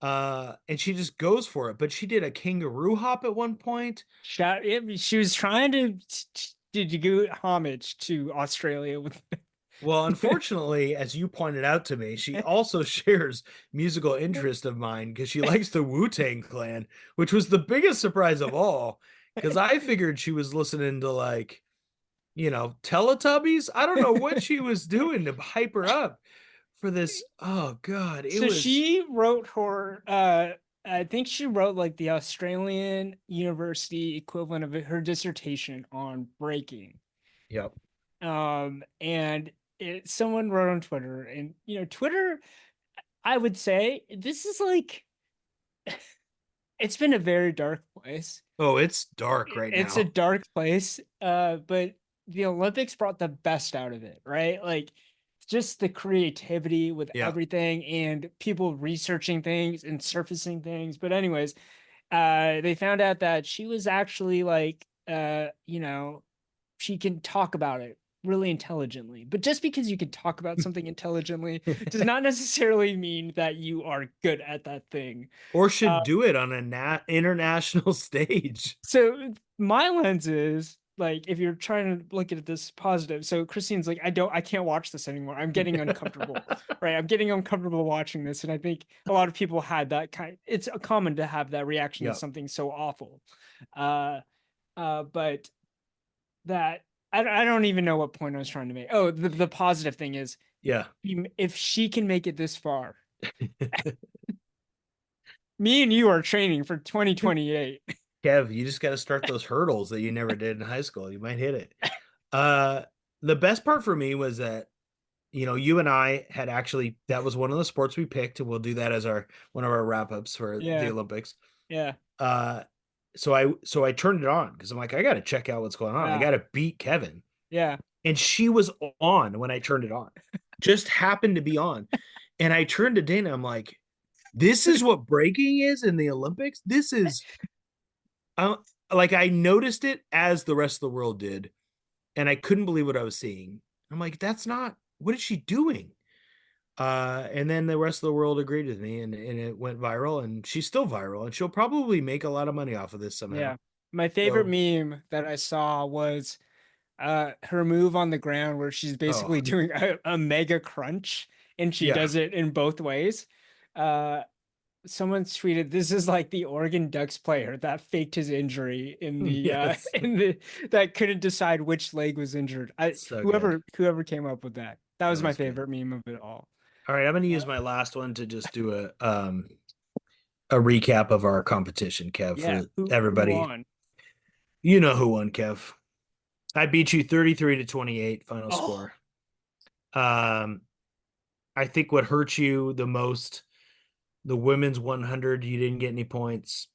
And she just goes for it. But she did a kangaroo hop at one point. She was trying to do homage to Australia with. Well, unfortunately, as you pointed out to me, she also shares musical interest of mine because she likes the Wu-Tang Clan, which was the biggest surprise of all. Because I figured she was listening to like, Teletubbies. I don't know what she was doing to hype her up for this. Oh God, it So was. she wrote her. I think she wrote like the Australian university equivalent of her dissertation on breaking. Yep. And someone wrote on Twitter, and Twitter. I would say this is like it's been a very dark place. Oh, it's dark right It's a now. dark place, but the Olympics brought the best out of it, right? Like just the creativity with Yeah. everything and people researching things and surfacing things. But anyways, they found out that she was actually like, she can talk about it really intelligently. But just because you can talk about something intelligently does not necessarily mean that you are good at that thing. Or Uh, should do it on a international stage. So my lens is like if you're trying to look at this positive. So Christine's like, I can't watch this anymore. I'm getting uncomfortable, right? I'm getting uncomfortable watching this, and I think a lot of people had that kind. It's common to have that reaction to Yep. something so awful, uh, but that I don't even know what point I was trying to make. Oh, the positive thing is Yeah. if she can make it this far, me and you are training for 2028. Kev, you just got to start those hurdles that you never did in high school. You might hit it. Uh, the best part for me was that, you and I had actually, that was one of the sports we picked, and we'll do that as one of our wrap ups for the Yeah, Olympics. yeah, Uh, so I turned it on because I'm like, I got to check out what's going on. I yeah, got to beat Kevin. yeah. And she was on when I turned it on, just happened to be on. And I turned to Dana. I'm like, this is what breaking is in the Olympics. This is I, like I noticed it as the rest of the world did, and I couldn't believe what I was seeing. I'm like, that's not what is she doing? And then the rest of the world agreed with me, and it went viral, and she's still viral, and she'll probably make a lot of money off of this somehow. Yeah. My favorite So, meme that I saw was her move on the ground where she's oh basically doing a mega crunch and she yeah, does it in both ways. Uh Someone tweeted this is like the Oregon Ducks player that faked his injury in the yes, in the that couldn't decide which leg was injured. I so good. whoever came up with that. That That was my was good. favorite meme of it all. All right, I'm going to use my last one to just do a recap of our competition, Kev, Yeah, for who everybody. won? You know who won, Kev. I beat you 33-28 final Oh, score. Um, I think what hurt you the most, the women's 100, you didn't get any points.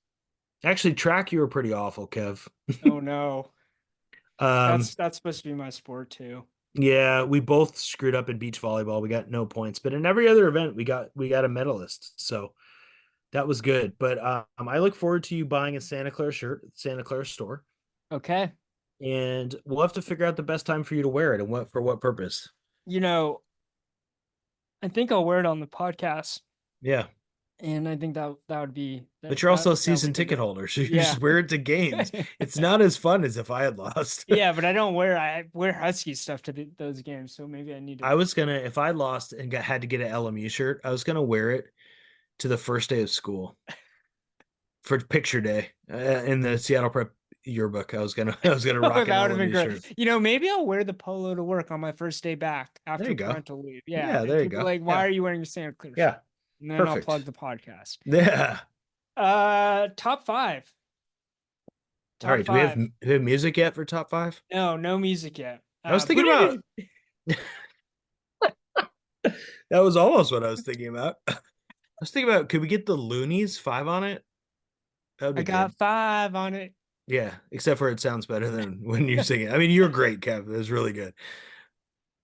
Actually, track, you were pretty awful, Kev. oh no. Um, That's supposed to be my sport too. yeah, we both screwed up in beach volleyball. We got no points, but in every other event, we got a medalist. So that was good. But I look forward to you buying a Santa Clara shirt at Santa Clara store, Okay. and we'll have to figure out the best time for you to wear it and what for what purpose. You know, I think I'll wear it on the podcast, Yeah, and I think that would be but you're also a that season would be ticket great. holder, so you Yeah. just wear it to games. It's not as fun as if I had lost. Yeah, but I wear Husky stuff to those games, so maybe I need to. I was gonna, if I lost and had to get an LMU shirt, I was gonna wear it to the first day of school for picture day in the Seattle Prep yearbook. I was gonna Oh, rock an that would have been LMU great. shirt. Maybe I'll wear the polo to work on my first day back There after you go. parental leave. Yeah, Yeah, and there you people are go. like, "Why Yeah, are you wearing the Santa Clara yeah, shirt?" And then I'll plug perfect. the podcast. Yeah. Top five. All Top right. Do we have five. music yet for top five? No, no music yet. I was thinking Put it about in. that was almost what I was thinking about. I was thinking about could we get the Loonies 5 on it? That would I be good. got five on it. Yeah, except for it sounds better than when you sing it. I mean, you're great, Kev. It was really good.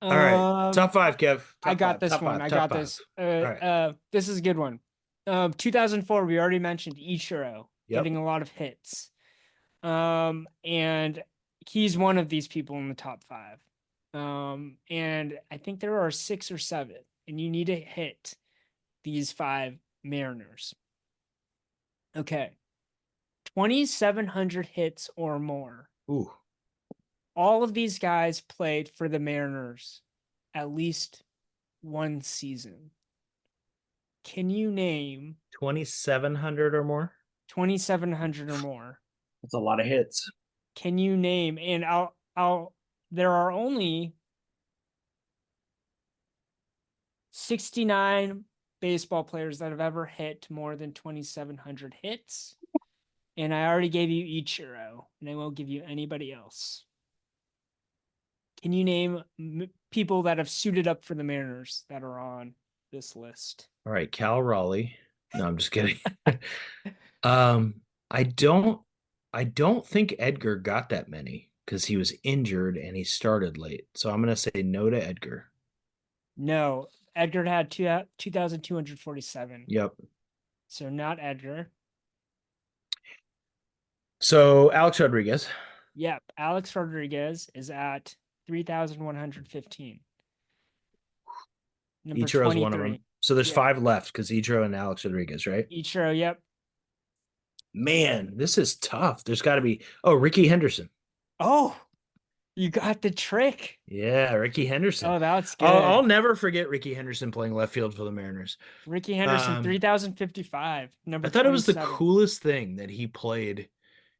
All right. Top Um, five, Kev. I Top got five. this Top one. five. I Top got five. this. All right. This is a good one. 2004. We already mentioned Ichiro Yep. getting a lot of hits. And he's one of these people in the top five. And I think there are six or seven, and you need to hit these five Mariners. Okay, 2,700 hits or more. Ooh, All of these guys played for the Mariners at least one season. Can you name 2,700 or more. 2,700 or more? That's a lot of hits. Can you name, and there are only 69 baseball players that have ever hit more than 2,700 hits. And I already gave you Ichiro, and I won't give you anybody else. Can you name people that have suited up for the Mariners that are on this list? All right, Cal Raleigh. No, I'm just kidding. um, I don't think Edgar got that many because he was injured and he started late. So I'm gonna say no to Edgar. No, Edgar had 2,247. Yep. So not Edgar. So Alex Rodriguez. Yep, Alex Rodriguez is at 3,115. Number Ichiro's one of 23. them. So there's Yeah, five left because Ichiro and Alex Rodriguez, right? Ichiro, yep. Man, this is tough. There's got to be. Oh, Ricky Henderson. Oh, you got the trick. Yeah, Ricky Henderson. Oh, that's I'll good. never forget Ricky Henderson playing left field for the Mariners. Ricky Henderson, Um, 3,055, I number thought it was the 27. coolest thing that he played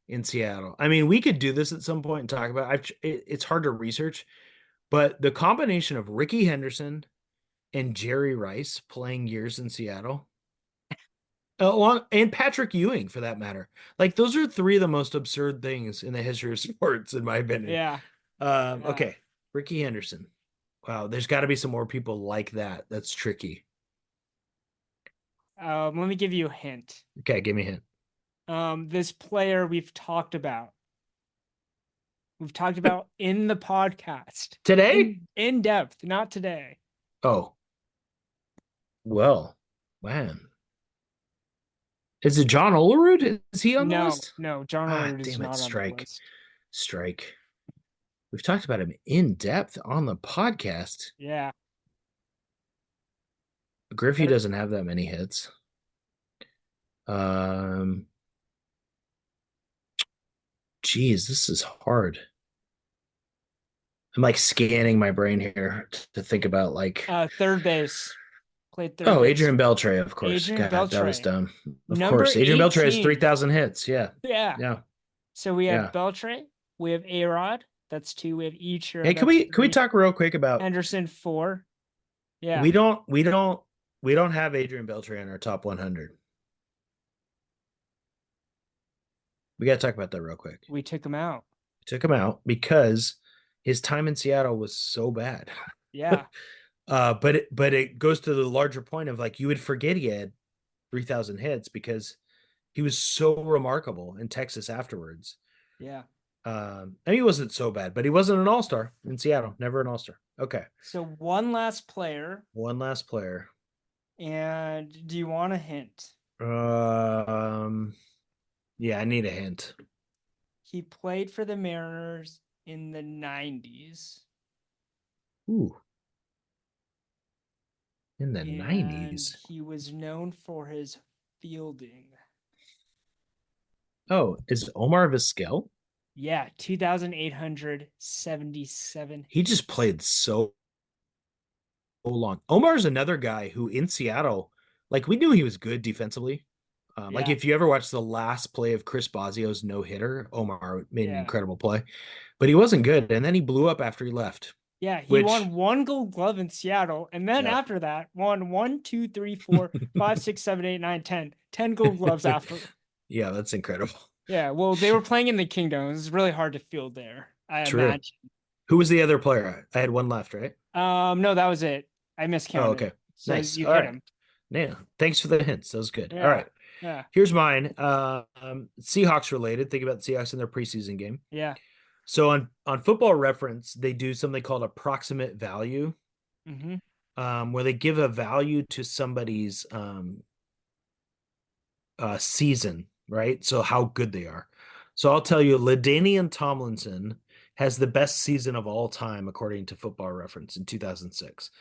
in Seattle. I mean, we could do this at some point and talk about. It's hard to research, but the combination of Ricky Henderson and Jerry Rice playing years in Seattle, along and Patrick Ewing for that matter, like those are three of the most absurd things in the history of sports, in my opinion. Yeah, yeah. Okay, Ricky Henderson. Wow, there's got to be some more people like that. That's tricky. Let me give you a hint. Okay, give me a hint. This player we've talked about in the podcast Today? in depth, not today. Oh, well, man. Is it John Olerud? Is he on the No, list? no, John Ah, Olerud is damn it, not on the strike. list. Strike. We've talked about him in depth on the podcast. Yeah, Griffey doesn't have that many hits. Um, Geez, this is hard. I'm like scanning my brain here to think about like, Third base. Played third oh, base. Adrian Beltre, of course. Adrian God, that was Beltre. dumb. Of Number course. Adrian Beltre has 18. 3,000 hits. Yeah. Yeah. Yeah. So we have Yeah. Beltre. We have A-Rod. That's two. We have Ichiro. Hey, can That's we three. talk real quick about Henderson, four. Yeah. we don't we don't we don't have Adrian Beltre in our top 100. We got to talk about that real quick. We took him out. We took him out because his time in Seattle was so bad. Yeah. But it goes to the larger point of like you would forget he had 3,000 hits because he was so remarkable in Texas afterwards. Yeah. And he wasn't so bad, but he wasn't an all-star in Seattle. Never an all-star. Okay. So one last player. One last player. And do you want a hint? Um, yeah, I need a hint. He played for the Mariners in the 90s. Ooh, in the And 90s. he was known for his fielding. Oh, is Omar Vizquel? Yeah, 2,877 He just hits. played so long. Omar's another guy who in Seattle, like we knew he was good defensively. Like Yeah, if you ever watched the last play of Chris Bosio's no hitter, Omar made an yeah, incredible play, but he wasn't good, and then he blew up after he left. yeah. He Which, won one Gold Glove in Seattle, and then yeah, after that, won 1, 2, 3, 4, 5, 6, 7, 8, 9, 10. 10 Gold Gloves after. yeah, that's incredible. Yeah, well, they were playing in the Kingdom. It was really hard to field there, I True. imagine. Who was the other player? I had one left, right? No, that was it. I Oh, miscounted. okay. So Nice. you All hit right. him. Yeah. Thanks for the hints. That was good. All Yeah, right. yeah, Here's mine. Seahawks related. Think about the Seahawks in their preseason game. yeah. So on Football Reference, they do something called approximate value, Mm-hmm. where they give a value to somebody's season, right? So how good they are. So I'll tell you, LaDainian Tomlinson has the best season of all time according to Football Reference in 2006,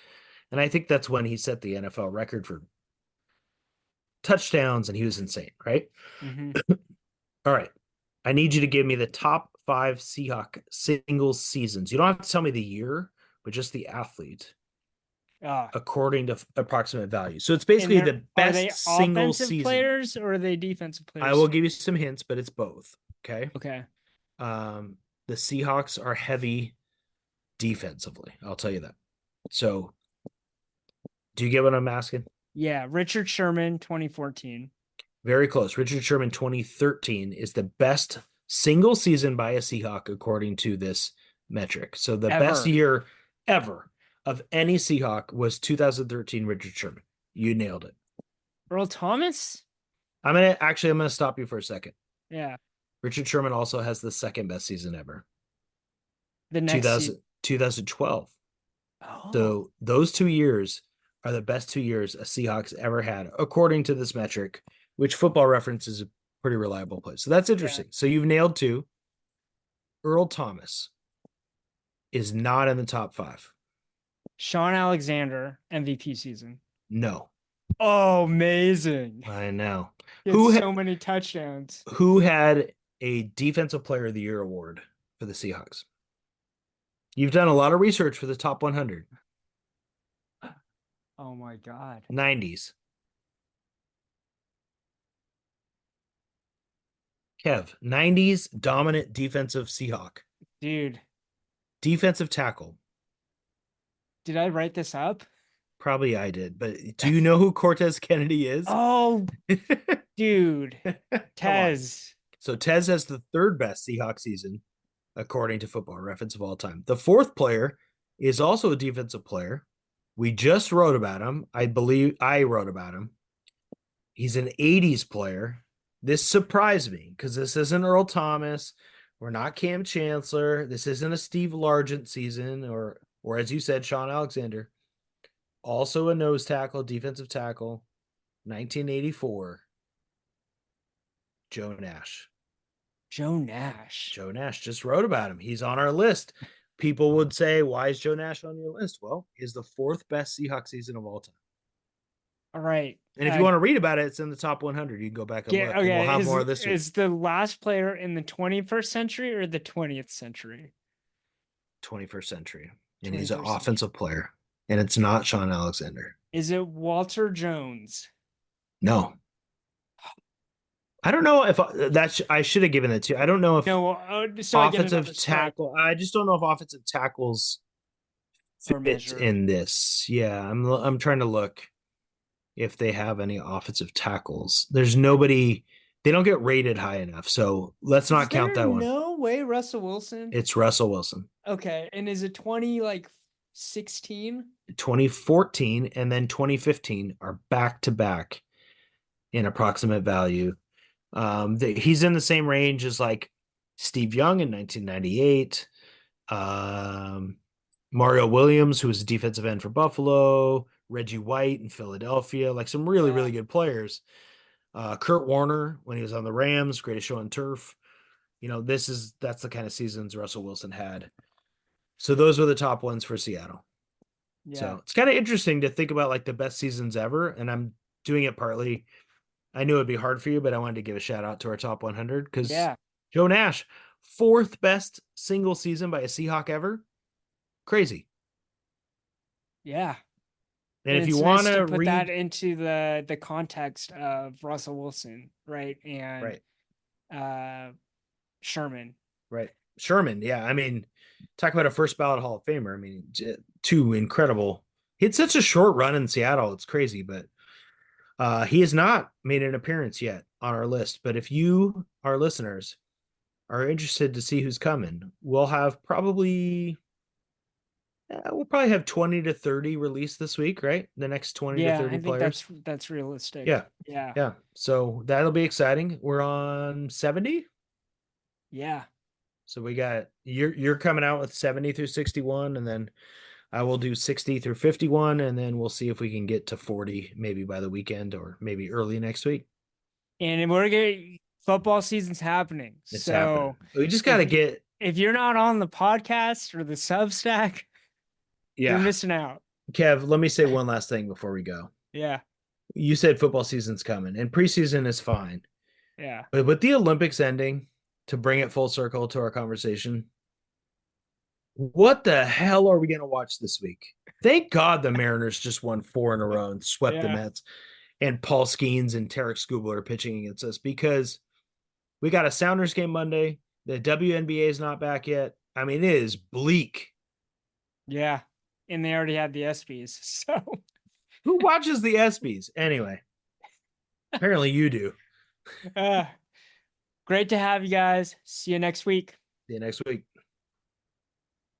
and I think that's when he set the NFL record for touchdowns, and he was insane, right? Mm-hmm. All right. I need you to give me the top 5 Seahawk single seasons. You don't have to tell me the year, but just the athlete Uh, according to approximate value. So it's and basically they're the are they best single offensive season. players or are they defensive I players will too? give you some hints, but it's both. Okay. Okay. Um, the Seahawks are heavy defensively. I'll tell you that. So do you get what I'm asking? Yeah, Richard Sherman, 2014. Very close. Richard Sherman 2013 is the best single season by a Seahawk according to this metric. So the best Ever. year ever of any Seahawk was 2013 Richard Sherman. You nailed it. Earl Thomas? I'm gonna stop you for a second. Yeah. Richard Sherman also has the second best season ever. The next season. 2012. Oh, So those 2 years are the best 2 years a Seahawks ever had, according to this metric, which Football Reference is a pretty reliable place. So that's yeah. interesting. So you've nailed 2. Earl Thomas is not in the top 5. Sean Alexander, MVP season. No, Oh, amazing. I know. He had Who so many touchdowns. who had a Defensive Player of the Year award for the Seahawks? You've done a lot of research for the top 100. Oh my God. 90s. Kev, 90s dominant defensive Seahawk. Dude, Defensive tackle. did I write this up? Probably I did, but do you know who Cortez Kennedy is? Oh, dude. Come on. Tez. So Tez has the third best Seahawks season, according to Football Reference of all time. The fourth player is also a defensive player. We just wrote about him. I believe I wrote about him. He's an 80s player. This surprised me because this isn't Earl Thomas. We're not Cam Chancellor. This isn't a Steve Largent season or as you said, Sean Alexander. Also a nose tackle, defensive tackle, 1984. Joe Nash. Joe Nash. Joe Nash just wrote about him. He's on our list. People would say, why is Joe Nash on your list? Well, he's the fourth best Seahawks season of all time. All right. And if you want to read about it, it's in the top 100. You can go back and look, and we'll Okay. have Is more this week. is the last player in the 21st century or the 20th century? 21st century, and he's an 21st century. offensive player, and it's not Sean Alexander. Is it Walter Jones? No, I don't know if I should have given it to you. I don't know if No. So I get another offensive strike tackle. I just don't know if offensive tackles or fit measure. in this. Yeah, I'm trying to look if they have any offensive tackles. There's nobody. They don't get rated high enough, so let's Is not count there that one. no way Russell Wilson? It's Russell Wilson. Okay, and is it 20 like 16? 2014 and then 2015 are back to back in approximate value. He's in the same range as like Steve Young in 1998, Mario Williams, who was a defensive end for Buffalo, Reggie White in Philadelphia, like some really, Yeah, really good players. Kurt Warner when he was on the Rams, greatest show on turf. That's the kind of seasons Russell Wilson had. So those were the top ones for Seattle. yeah, So it's kind of interesting to think about like the best seasons ever. And I'm doing it partly. I knew it'd be hard for you, but I wanted to give a shout out to our top 100 because yeah, Joe Nash, fourth best single season by a Seahawk ever. Crazy. yeah. And And if you it's want nice to to put that read, into the context of Russell Wilson, right? And right, uh Sherman. right. Sherman, yeah. I mean, talk about a first ballot Hall of Famer. I mean, two incredible. He had such a short run in Seattle. It's crazy, but he has not made an appearance yet on our list. But if you, our listeners, are interested to see who's coming, we'll probably have 20 to 30 released this week, right? The next 20 to Yeah, 30 I think players. that's realistic. Yeah. Yeah. Yeah. So that'll be exciting. We're on 70. Yeah. So you're coming out with 70 through 61, and then I will do 60 through 51, and then we'll see if we can get to 40 maybe by the weekend or maybe early next week. And we're gonna football season's happening. It's happening. So We just if gotta you get if you're not on the podcast or the Substack, you're yeah. missing out. Kev, let me say one last thing before we go. Yeah. You said football season's coming, and preseason is fine. Yeah. But with the Olympics ending, to bring it full circle to our conversation, what the hell are we going to watch this week? Thank God the Mariners just won four in a row and swept the Yeah. Mets, and Paul Skeens and Tarek Skubal are pitching against us because we got a Sounders game Monday. The WNBA is not back yet. I mean, it is bleak. Yeah. And they already had the ESPYs. So Who watches the ESPYs? Anyway, apparently you do. uh, great to have you guys. See you next week. See you next week.